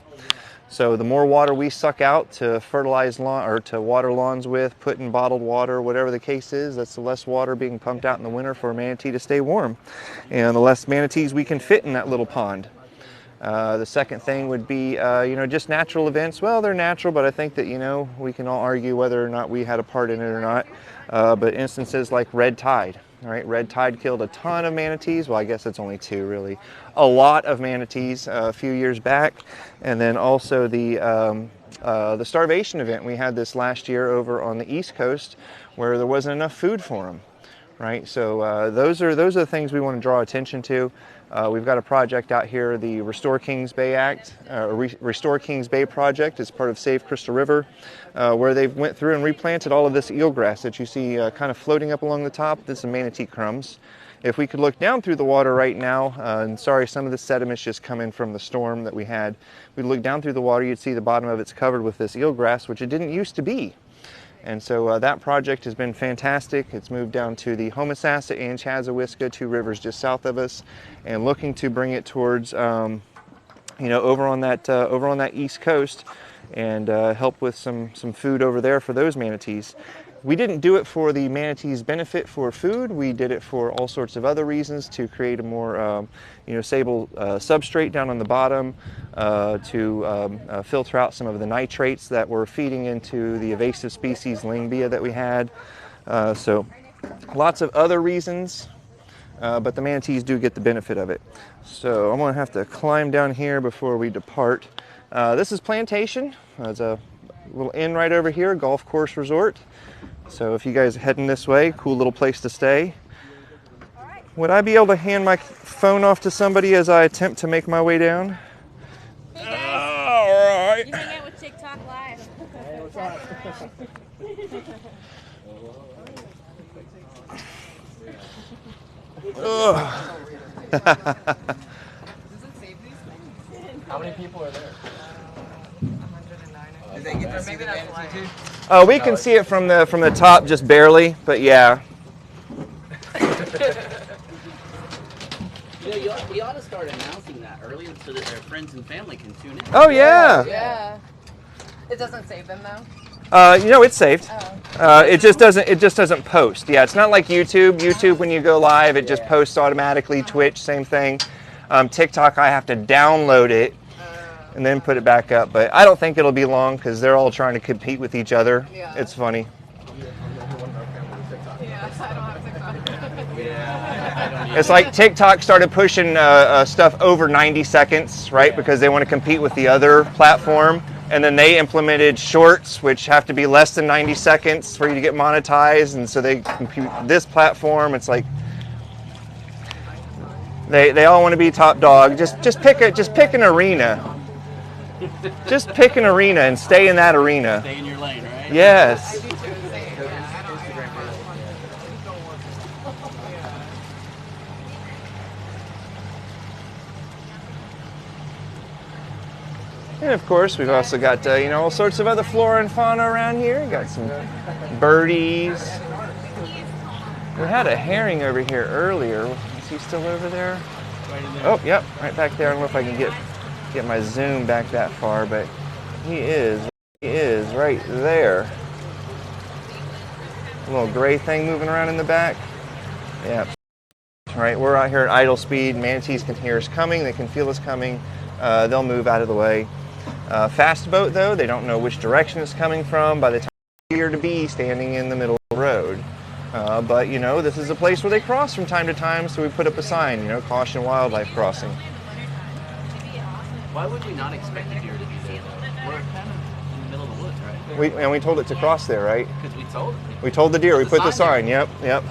So the more water we suck out to fertilize lawn or to water lawns with, put in bottled water, whatever the case is, that's the less water being pumped out in the winter for a manatee to stay warm, and the less manatees we can fit in that little pond. The second thing would be, just natural events. Well, they're natural, but I think that, we can all argue whether or not we had a part in it or not. But instances like red tide, right? Red tide killed a ton of manatees. Well, I guess it's only 2, really. A lot of manatees a few years back. And then also the starvation event. We had this last year over on the East Coast where there wasn't enough food for them, right? So those are the things we want to draw attention to. We've got a project out here, the Restore Kings Bay Act, Restore Kings Bay project. It's part of Save Crystal River, where they've went through and replanted all of this eelgrass that you see kind of floating up along the top. This is manatee crumbs. If we could look down through the water right now, and sorry, some of the sediment's just come in from the storm that we had. We'd look down through the water, you'd see the bottom of it's covered with this eelgrass, which it didn't used to be. And so that project has been fantastic. It's moved down to the Homosassa and Chazawiska, 2 rivers just south of us, and looking to bring it towards, over on that east coast, and help with some food over there for those manatees. We didn't do it for the manatees' benefit for food. We did it for all sorts of other reasons, to create a more, stable substrate down on the bottom, to filter out some of the nitrates that were feeding into the invasive species Lingbia that we had. So lots of other reasons, but the manatees do get the benefit of it. So I'm gonna have to climb down here before we depart. This is Plantation. There's a little inn right over here, golf course resort. So if you guys are heading this way, cool little place to stay. Would I be able to hand my phone off to somebody as I attempt to make my way down? Hey guys, All right. you hang out with TikTok Live. How many people are there? Did they get to see the manatee too? Oh, we can see it from the top, just barely, but yeah. You know, we ought to start announcing that early so that their friends and family can tune in. Oh yeah. Yeah. It doesn't save them though. You know, it's saved. It just doesn't post. Yeah, it's not like YouTube. YouTube, when you go live, it just posts automatically. Twitch, same thing. TikTok, I have to download it and then put it back up. But I don't think it'll be long because they're all trying to compete with each other. Yeah. It's funny. Yeah, I don't have TikTok. It's like TikTok started pushing stuff over 90 seconds, right? Because they want to compete with the other platform. And then they implemented shorts, which have to be less than 90 seconds for you to get monetized. And so they compete with this platform. It's like they all want to be top dog. Just pick an arena. Just pick an arena and stay in that arena. Stay in your lane, right? Yes. And of course, we've also got all sorts of other flora and fauna around here. Got some birdies. We had a herring over here earlier. Is he still over there? Oh, yep, right back there. I don't know if I can get my zoom back that far, but he is right there. A little gray thing moving around in the back. Yeah. All right, we're out here at idle speed. Manatees can hear us coming. They can feel us coming. They'll move out of the way. Fast boat, though, they don't know which direction it's coming from by the time they appear to be standing in the middle of the road. But, this is a place where they cross from time to time, so we put up a sign, caution wildlife crossing. Why would we not expect a deer to be there? We're kind of in the middle of the woods, right? We told it to cross there, right? Because we told them. We told the deer, we put the sign, there. yep.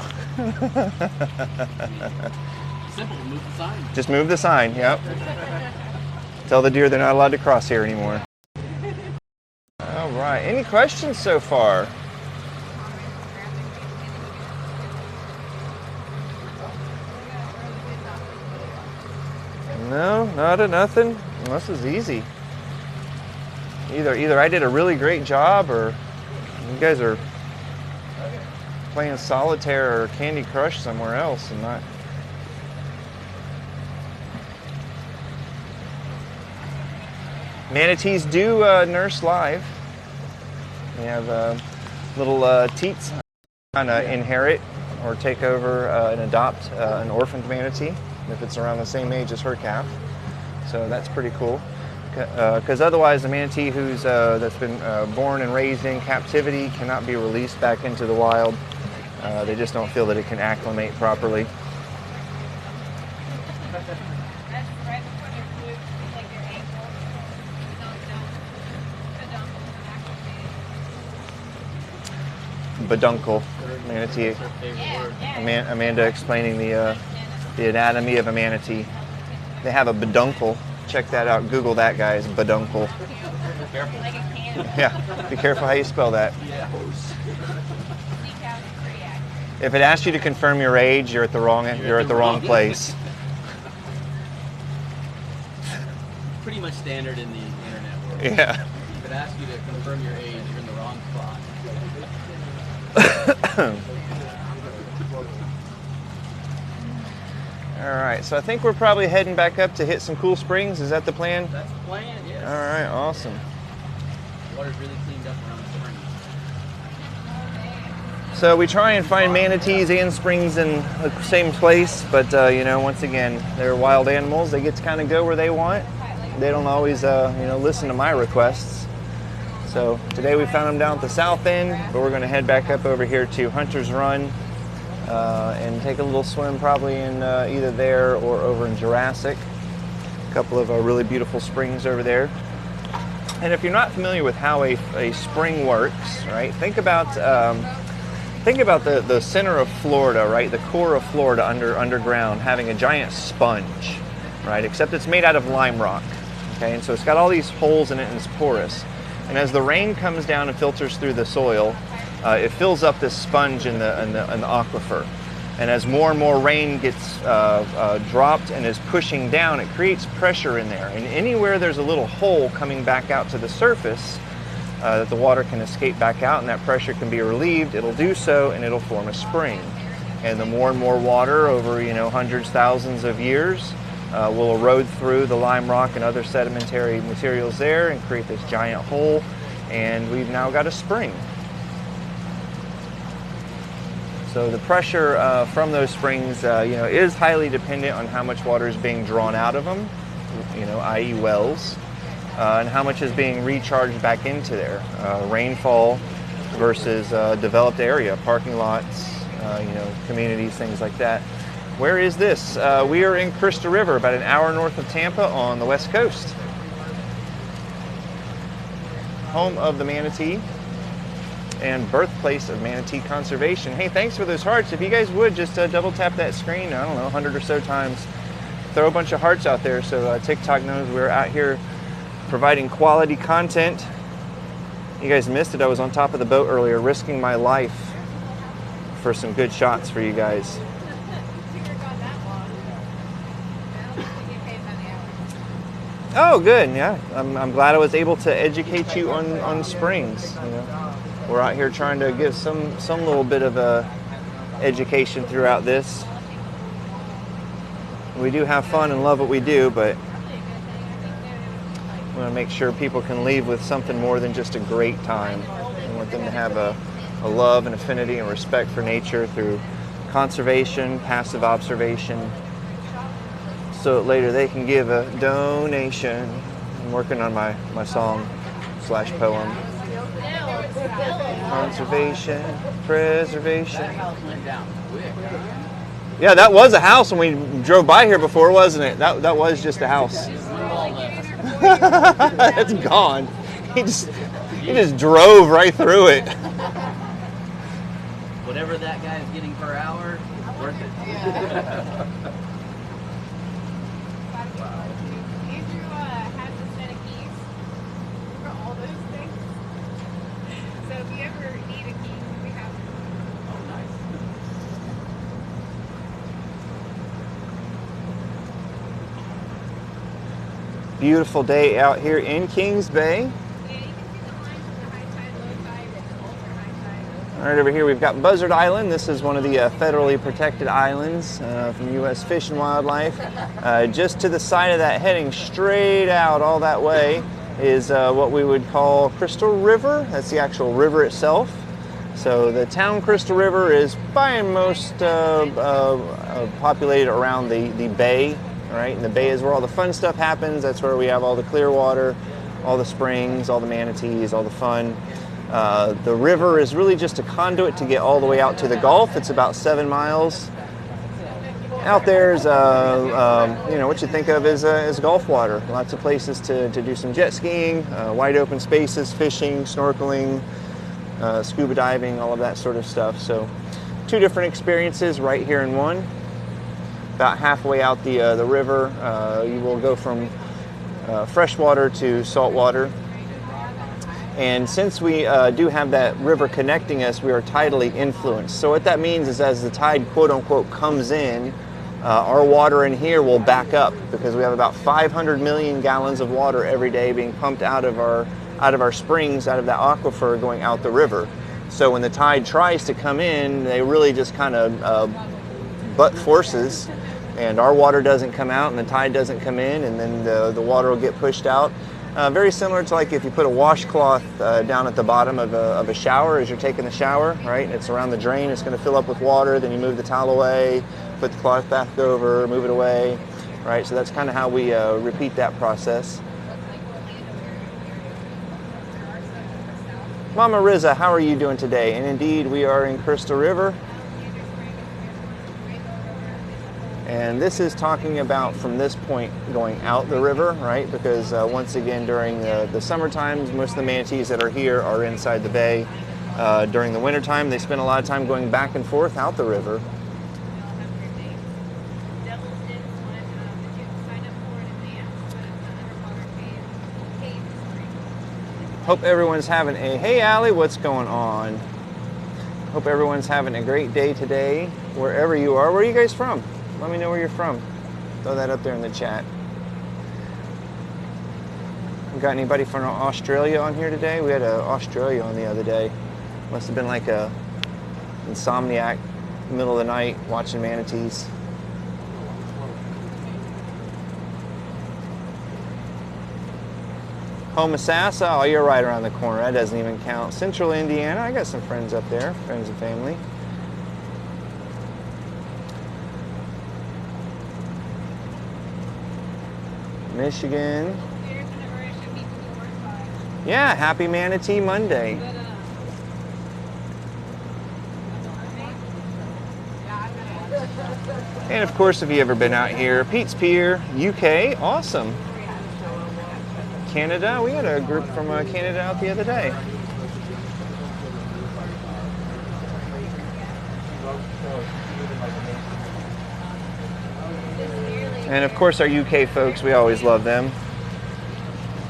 Simple, move the sign. Just move the sign, yep. Tell the deer they're not allowed to cross here anymore. All right, any questions so far? No, nothing. Well, this is easy. Either I did a really great job, or you guys are playing solitaire or Candy Crush somewhere else and not. Manatees do nurse live. They have little teats kind of inherit or take over and adopt an orphaned manatee if it's around the same age as her calf. So that's pretty cool. Because otherwise, the manatee that's been born and raised in captivity cannot be released back into the wild. They just don't feel that it can acclimate properly. Baduncle, manatee. Amanda explaining the anatomy of a manatee. They have a baduncle. Check that out. Google that, guys. Baduncle. Yeah. Be careful how you spell that. If it asks you to confirm your age, you're at the wrong place. Pretty much standard in the internet world. Yeah. If it asks you to confirm your age, you're in the wrong spot. All right, so I think we're probably heading back up to hit some cool springs. Is that the plan? That's the plan, yes. All right, awesome. Water's really cleaned up around the springs. So we try and find manatees and springs in the same place, but once again, they're wild animals. They get to kind of go where they want. They don't always, listen to my requests. So today we found them down at the south end, but we're going to head back up over here to Hunter's Run and take a little swim probably in either there or over in Jurassic. A couple of really beautiful springs over there. And if you're not familiar with how a spring works, right, think about the center of Florida, right, the core of Florida underground having a giant sponge, right, except it's made out of lime rock, okay, and so it's got all these holes in it and it's porous. And as the rain comes down and filters through the soil, it fills up this sponge in the aquifer. And as more and more rain gets dropped and is pushing down, it creates pressure in there. And anywhere there's a little hole coming back out to the surface that the water can escape back out and that pressure can be relieved, it'll do so and it'll form a spring. And the more and more water over, hundreds, thousands of years will erode through the lime rock and other sedimentary materials there and create this giant hole. And we've now got a spring. So the pressure from those springs, is highly dependent on how much water is being drawn out of them, i.e. wells, and how much is being recharged back into there. Rainfall versus developed area, parking lots, communities, things like that. Where is this? We are in Crystal River, about an hour north of Tampa on the west coast. Home of the Manatee and birthplace of manatee conservation. Hey, thanks for those hearts. If you guys would just double tap that screen, 100 or so times. Throw a bunch of hearts out there so TikTok knows we're out here providing quality content. You guys missed it. I was on top of the boat earlier, risking my life for some good shots for you guys. Oh, good. Yeah, I'm glad I was able to educate you on springs. We're out here trying to give some little bit of a education throughout this. We do have fun and love what we do, but we want to make sure people can leave with something more than just a great time. We want them to have a love and affinity and respect for nature through conservation, passive observation, so that later they can give a donation. I'm working on my song/poem. Conservation, preservation. Yeah, that was a house when we drove by here before, wasn't it? That was just a house. It's gone. He just drove right through it. Whatever that guy's getting per hour, worth it. Andrew has a set of keys for all those things. So if you ever need a key, we have them. Oh, nice. Beautiful day out here in Kings Bay. Yeah, you can see the lines of the high tide, low tide, and ultra high tide. All right, over here we've got Buzzard Island. This is one of the federally protected islands from U.S. Fish and Wildlife. Just to the side of that, heading straight out all that way, is what we would call Crystal River. That's the actual river itself. So the town Crystal River is by and most populated around the bay, right? And the bay is where all the fun stuff happens. That's where we have all the clear water, all the springs, all the manatees, all the fun. The river is really just a conduit to get all the way out to the Gulf. It's about 7 miles. Out there's, what you think of as Gulf water. Lots of places to do some jet skiing, wide open spaces, fishing, snorkeling, scuba diving, all of that sort of stuff. So 2 different experiences right here in one. About halfway out the river, you will go from freshwater to saltwater. And since we do have that river connecting us, we are tidally influenced. So what that means is as the tide, quote unquote, comes in, our water in here will back up because we have about 500 million gallons of water every day being pumped out of our springs, out of that aquifer going out the river. So when the tide tries to come in, they really just kind of butt forces, and our water doesn't come out and the tide doesn't come in, and then the water will get pushed out. Very similar to like if you put a washcloth down at the bottom of a shower as you're taking the shower, right? And it's around the drain, it's going to fill up with water, then you move the towel away, put the cloth back over, move it away, right? So that's kind of how we repeat that process. Mama Riza, how are you doing today? And indeed, we are in Crystal River. And this is talking about from this point going out the river, right? Because once again, during the summer times, most of the manatees that are here are inside the bay. During the winter time, they spend a lot of time going back and forth out the river. Hope everyone's having a, hey Allie, what's going on? Hope everyone's having a great day today, wherever you are. Where are you guys from? Let me know where you're from. Throw that up there in the chat. We got anybody from Australia on here today? We had Australia on the other day. Must have been like a insomniac, middle of the night, watching manatees. Homosassa, oh, you're right around the corner. That doesn't even count. Central Indiana, I got some friends up there, friends and family. Michigan. Yeah, happy Manatee Monday. And of course, if you ever been out here, Pete's Pier, UK, awesome. Canada, we had a group from Canada out the other day. And of course our UK folks, we always love them.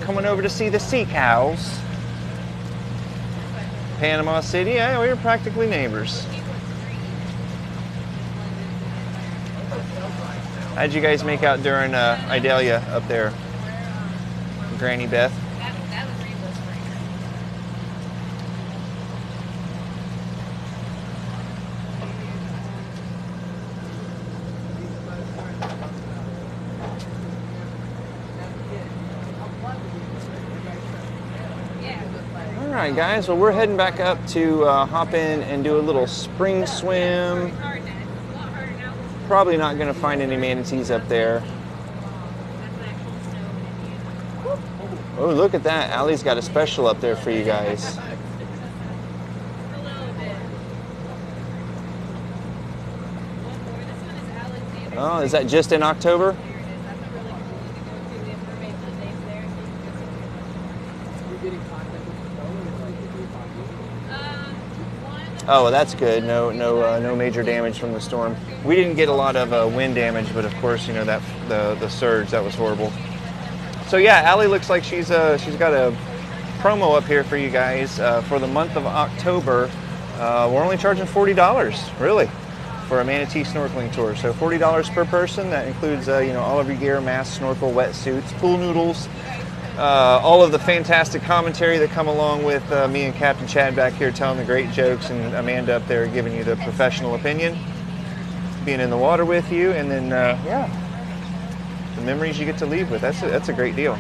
Coming over to see the sea cows. Panama City, yeah, we were practically neighbors. How'd you guys make out during Idalia up there? Granny Beth? That was Rainbow Spring. All right, guys. Well, we're heading back up to hop in and do a little spring swim. Probably not going to find any manatees up there. Oh, look at that. Allie's got a special up there for you guys. Oh, is that just in October? Oh, well, that's good. No major damage from the storm. We didn't get a lot of wind damage, but of course, you know that the surge, that was horrible. So yeah, Allie looks like she's got a promo up here for you guys for the month of October. We're only charging $40, really, for a Manatee snorkeling tour. So $40 per person. That includes all of your gear, mask, snorkel, wetsuits, pool noodles, all of the fantastic commentary that come along with me and Captain Chad back here telling the great jokes, and Amanda up there giving you the professional opinion, being in the water with you, and then yeah. The memories you get to leave with. That's a great deal.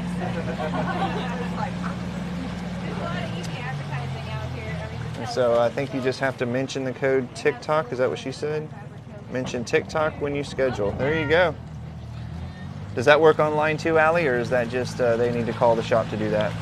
And so I think you just have to mention the code TikTok. Is that what she said? Mention TikTok when you schedule. There you go. Does that work online too, Allie, or is that just they need to call the shop to do that?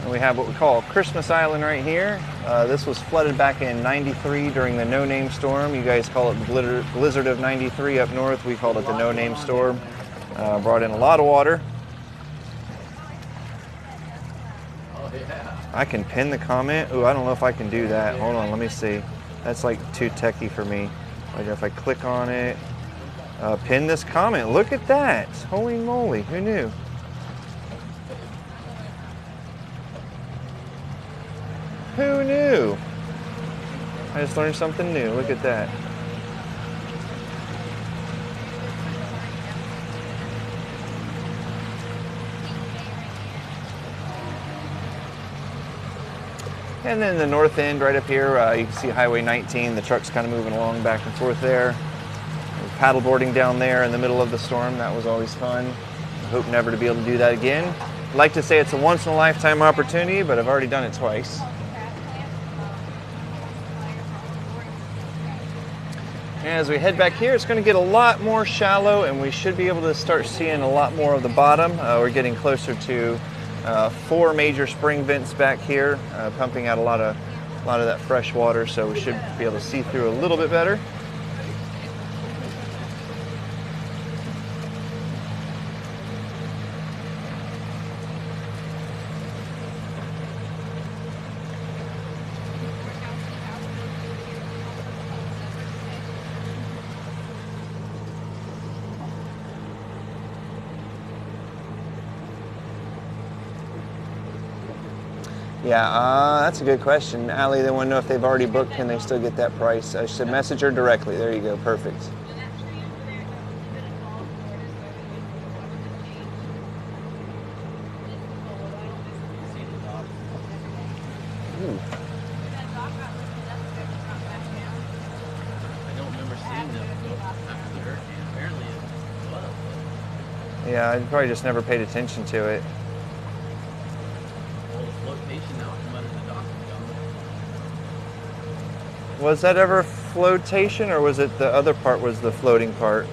We have what we call Christmas Island right here. This was flooded back in '93 during the No Name Storm. You guys call it the Blizzard of '93 up north. We called it the No Name Storm. Brought in a lot of water. I can pin the comment. Oh, I don't know if I can do that. Hold on, let me see. That's like too techy for me. If I click on it, pin this comment. Look at that. Holy moly, who knew? Who knew? I just learned something new. Look at that. And then the north end right up here, you can see Highway 19. The truck's kind of moving along back and forth there. Paddleboarding down there in the middle of the storm. That was always fun. I hope never to be able to do that again. I'd like to say it's a once-in-a-lifetime opportunity, but I've already done it twice. As we head back here, it's going to get a lot more shallow, and we should be able to start seeing a lot more of the bottom. We're getting closer to 4 major spring vents back here, pumping out a lot of that fresh water, so we should be able to see through a little bit better. Yeah, that's a good question. Allie, they want to know if they've already booked, can they still get that price? I should message her directly. There you go, perfect. Ooh. I don't remember seeing them after the hurricane. Apparently it was. Yeah, I probably just never paid attention to it. Well, the flotation now from under the dock is gone. Was that ever flotation, or was it the other part was the floating part?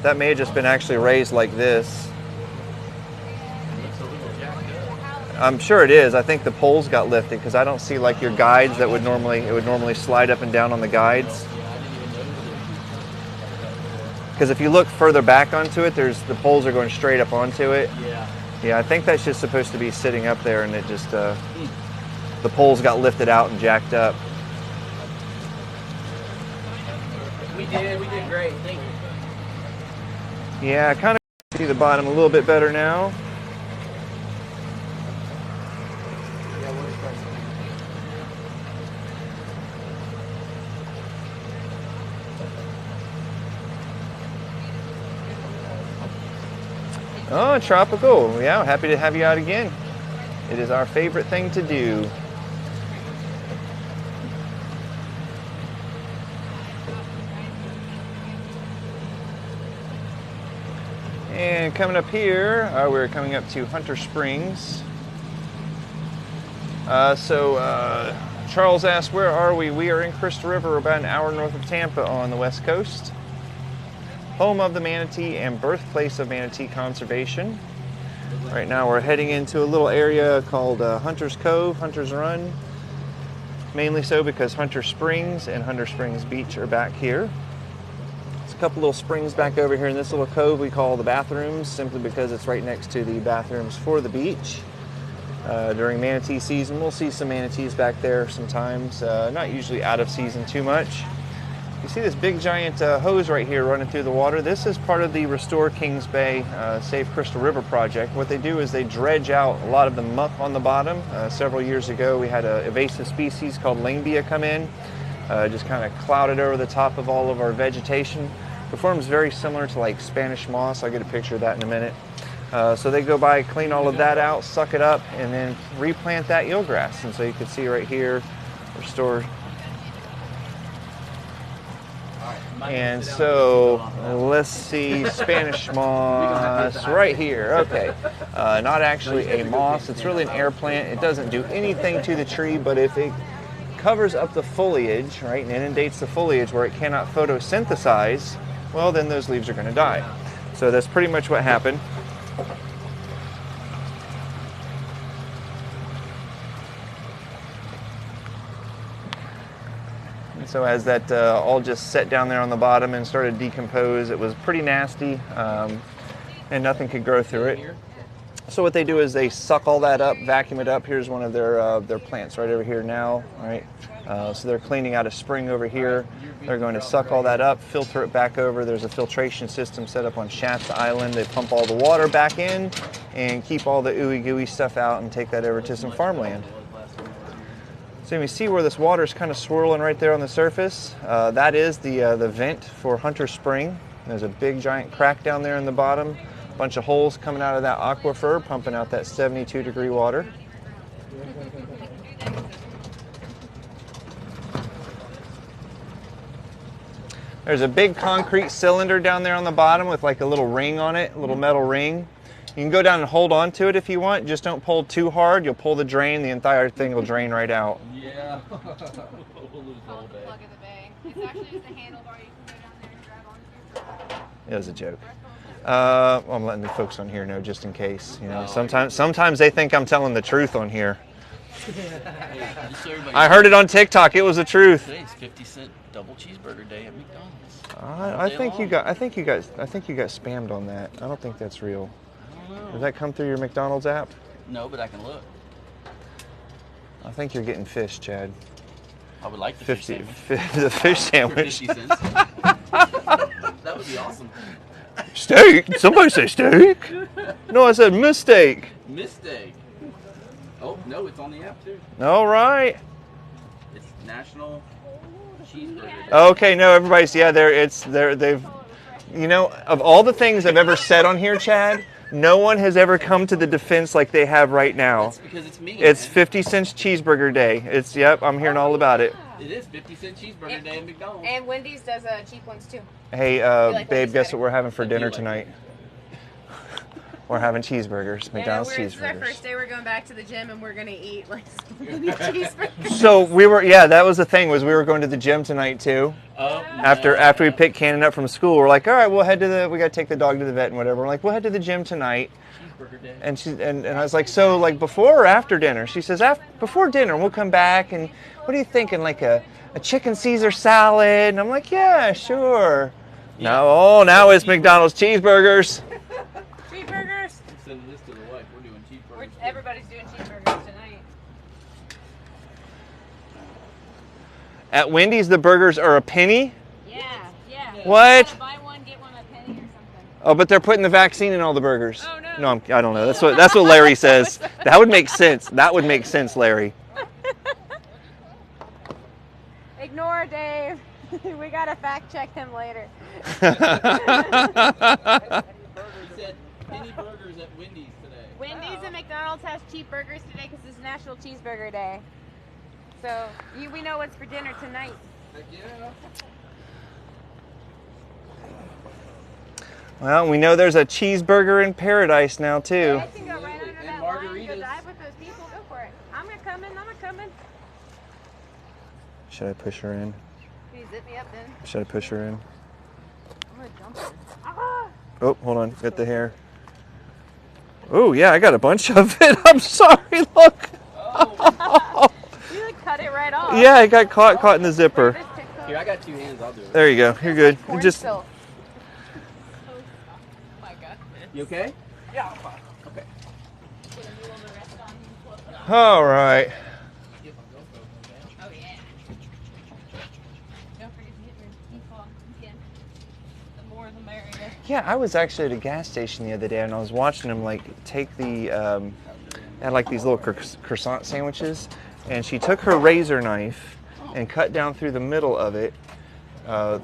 That may have just been actually raised like this. It looks a little jacked up. I'm sure it is. I think the poles got lifted because I don't see like your guides that would normally slide up and down on the guides. Yeah, I didn't even notice it. Because if you look further back onto it, the poles are going straight up onto it. Yeah. Yeah, I think that's just supposed to be sitting up there, and it just the poles got lifted out and jacked up. We did great. Thank you. Yeah, I kind of see the bottom a little bit better now. Oh, tropical. Yeah, happy to have you out again. It is our favorite thing to do. And coming up here, we're coming up to Hunter Springs. Charles asked, where are we? We are in Crystal River, about an hour north of Tampa on the west coast. Home of the manatee and birthplace of manatee conservation. Right now we're heading into a little area called Hunter's Cove, Hunter's Run. Mainly so because Hunter Springs and Hunter Springs Beach are back here. There's a couple little springs back over here in this little cove we call the bathrooms, simply because it's right next to the bathrooms for the beach. During manatee season, we'll see some manatees back there sometimes, not usually out of season too much. You see this big giant hose right here running through the water. This is part of the Restore Kings Bay Save Crystal River project. What they do is they dredge out a lot of the muck on the bottom. Several years ago we had an invasive species called langbia come in, just kind of clouded over the top of all of our vegetation. Performs very similar to like Spanish moss. I'll get a picture of that in a minute. So they go by, clean all of that out, suck it up, and then replant that eelgrass. And so you can see right here, Restore. And so let's see, Spanish moss right here. Okay, not actually a moss, it's really an air plant. It doesn't do anything to the tree, but if it covers up the foliage, right, and inundates the foliage where it cannot photosynthesize, well, then those leaves are going to die. So that's pretty much what happened. So as that all just set down there on the bottom and started to decompose, it was pretty nasty, and nothing could grow through it. So what they do is they suck all that up, vacuum it up. Here's one of their plants right over here now. All right, so they're cleaning out a spring over here. They're going to suck all that up, filter it back over. There's a filtration system set up on Shasta Island. They pump all the water back in and keep all the ooey gooey stuff out and take that over to some farmland. So you see where this water is kind of swirling right there on the surface. That is the vent for Hunter Spring. There's a big giant crack down there in the bottom. A bunch of holes coming out of that aquifer, pumping out that 72-degree water. There's a big concrete cylinder down there on the bottom with like a little ring on it, a little metal ring. You can go down and hold on to it if you want. Just don't pull too hard. You'll pull the drain. The entire thing will drain right out. Yeah. We'll lose the whole called the day. plug of the bay. It's actually just a handlebar you can go down there and grab onto. It was a joke. Well, I'm letting the folks on here know just in case. You know, sometimes they think I'm telling the truth on here. Hey, just so everybody I heard it on TikTok. It was the truth. Today's 50-cent double cheeseburger day at McDonald's. I think you got spammed on that. I don't think that's real. I don't know. Does that come through your McDonald's app? No, but I can look. I think you're getting fish, Chad. I would like the fish 50, sandwich. the fish For sandwich. 50 cents. That would be awesome. Steak? Somebody say steak? No, I said mistake. Mistake. Oh, no, it's on the app too. All right. It's National Cheeseburger Day. Okay, no, everybody's they've you know, of all the things I've ever said on here, Chad, no one has ever come to the defense like they have right now. That's because it's me. It's man. 50 cents cheeseburger day. Yep, I'm hearing all about it. It is 50-cent cheeseburger day at McDonald's. And Wendy's does cheap ones too. Hey, like babe, Wendy's guess better. what we're having for I do dinner like tonight? We're having cheeseburgers, McDonald's This is our cheeseburgers. first day. We're going back to the gym and we're gonna eat like so many cheeseburgers. So that was the thing, was we were going to the gym tonight too. Oh, After we picked Cannon up from school, we're like, all right, we'll head to we got to take the dog to the vet and whatever. We're like, we'll head to the gym tonight. Cheeseburger day. And I was like, so like before or after dinner? She says, before dinner, we'll come back. And what are you thinking, like a chicken Caesar salad? And I'm like, yeah, sure. Now it's McDonald's cheeseburgers. Cheeseburgers. Send this to the wife. We're doing cheeseburgers. Everybody's doing cheeseburgers tonight. At Wendy's, the burgers are a penny. Yeah. What? Buy one, get one a penny or something. Oh, but they're putting the vaccine in all the burgers. Oh, no. No, I don't know. That's what Larry says. That would make sense. That would make sense, Larry. Ignore Dave. We gotta fact check him later. He said penny burgers at Wendy's today. Wendy's and McDonald's has cheap burgers today because it's National Cheeseburger Day. So we know what's for dinner tonight. Heck yeah. Well, we know there's a cheeseburger in paradise now too. I can go right under And that line and go margaritas. dive with those people. Go for it. I'm a coming. Should I push her in? Can you zip me up then? Should I push her in? I'm gonna jump her. Ah! Oh, hold on. Get the hair. Oh, yeah, I got a bunch of it. I'm sorry. Look. You like cut it right off. Yeah, it got caught in the zipper. This TikTok. Here, I got 2 hands. I'll do it. There you go. You're good. Corn Just silk. Oh my god. You okay? Yeah, I'm fine. Okay. all right. Oh yeah. Don't forget to hit your default again. The more the merrier. Yeah, I was actually at a gas station the other day, and I was watching them like take the had like these little croissant sandwiches, and she took her razor knife and cut down through the middle of it,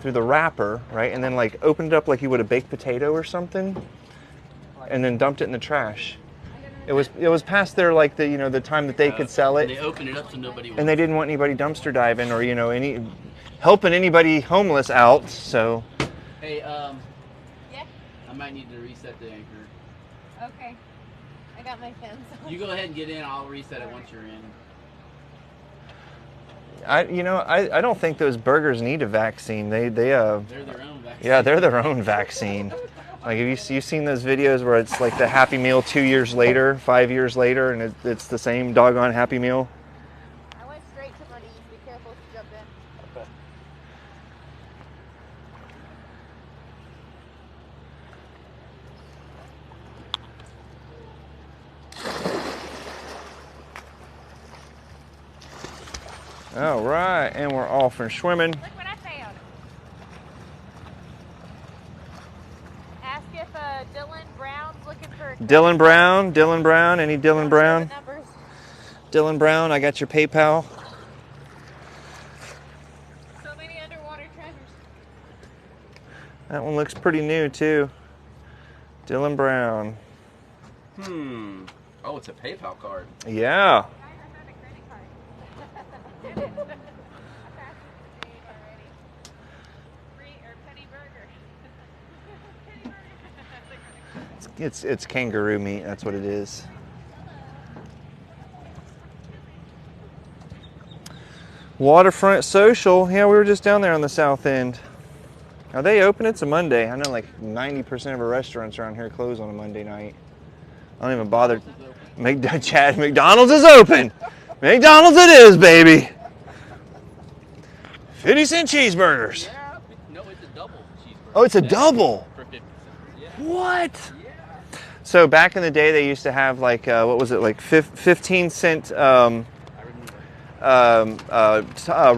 through the wrapper, right, and then like opened it up like you would a baked potato or something, and then dumped it in the trash. It was past their like the time that they could sell They it, opened it up so nobody would. and they didn't want anybody dumpster diving or helping anybody homeless out. So Hey, Yeah. I might need to reset the anchor. Okay. I got my fins. You go ahead and get in. I'll reset it once you're in. I don't think those burgers need a vaccine. They They're their own vaccine. Yeah, they're their own vaccine. Like, have you seen those videos where it's like the Happy Meal 2 years later, 5 years later, and it's the same doggone Happy Meal? I went straight to Manatees. Be careful if you jump in. All right, and we're off and swimming. Look what I found. Ask if Dylan Brown's looking for. Dylan Brown, any Dylan Brown? The numbers. Dylan Brown, I got your PayPal. So many underwater treasures. That one looks pretty new too. Dylan Brown. Oh, it's a PayPal card. Yeah. Guys, I found a credit card. I passed it to Dave already. Free or penny burger. Penny burger. It's kangaroo meat, that's what it is. Waterfront Social. Yeah, we were just down there on the south end. Are they open? It's a Monday. I know like 90% of our restaurants around here close on a Monday night. I don't even bother. Chad, McDonald's is open. McDonald's it is, baby. 50-cent cheeseburgers. Yeah, no, it's a double cheeseburger. Oh, it's a double. For 50 cents. Yeah. What? Yeah. So back in the day, they used to have like, what was it, like 15-cent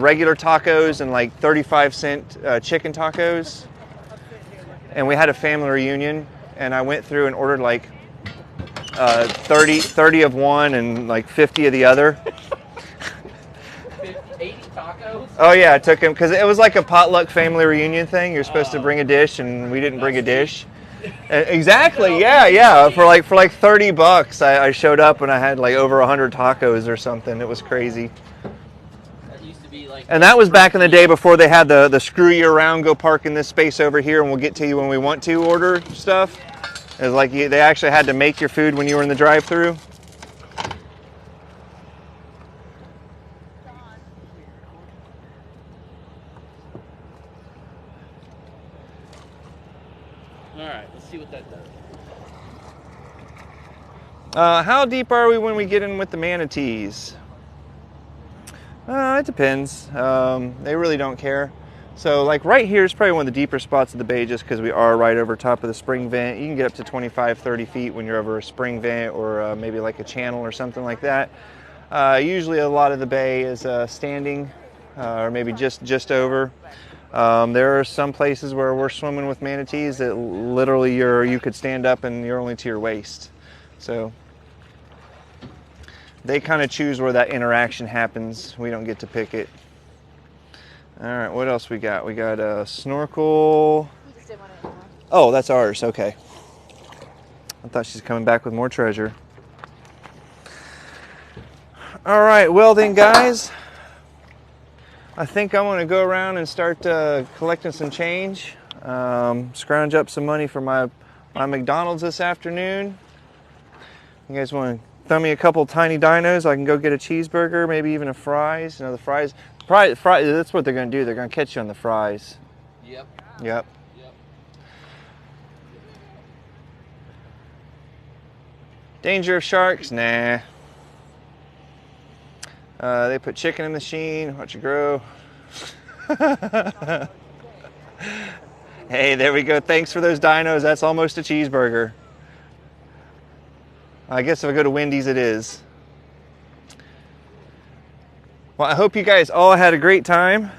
regular tacos and like 35-cent chicken tacos. And we had a family reunion, and I went through and ordered like 30 of one and like 50 of the other. 80 tacos? Oh yeah, I took him because it was like a potluck family reunion thing. You're supposed to bring a dish, and we didn't bring a dish. Exactly, yeah. For like $30, I showed up and I had like over 100 tacos or something. It was crazy. That used to be like. And that was back in the day before they had the screw you around, go park in this space over here, and we'll get to you when we want to order stuff. It was like they actually had to make your food when you were in the drive-thru. All right, let's see what that does. How deep are we when we get in with the manatees? It depends. They really don't care. So like right here is probably one of the deeper spots of the bay just because we are right over top of the spring vent. You can get up to 25, 30 feet when you're over a spring vent or maybe like a channel or something like that. Usually a lot of the bay is standing or maybe just over. There are some places where we're swimming with manatees that literally you could stand up and you're only to your waist. So they kind of choose where that interaction happens. We don't get to pick it. All right, what else we got? We got a snorkel. Oh, that's ours. Okay. I thought she's coming back with more treasure. All right, well then, guys, I think I'm going to go around and start collecting some change. Scrounge up some money for my McDonald's this afternoon. You guys want to throw me a couple tiny dinos? I can go get a cheeseburger, maybe even a fries. You know, the fries. That's what they're going to do. They're going to catch you on the fries. Yep. Yep. Danger of sharks? Nah. They put chicken in the sheen. Watch it grow. Hey, there we go. Thanks for those dinos. That's almost a cheeseburger. I guess if I go to Wendy's, it is. Well, I hope you guys all had a great time.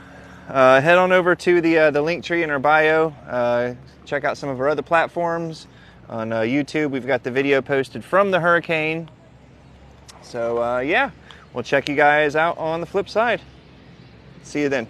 Head on over to the link tree in our bio. Check out some of our other platforms. On YouTube, we've got the video posted from the hurricane. So yeah, we'll check you guys out on the flip side. See you then.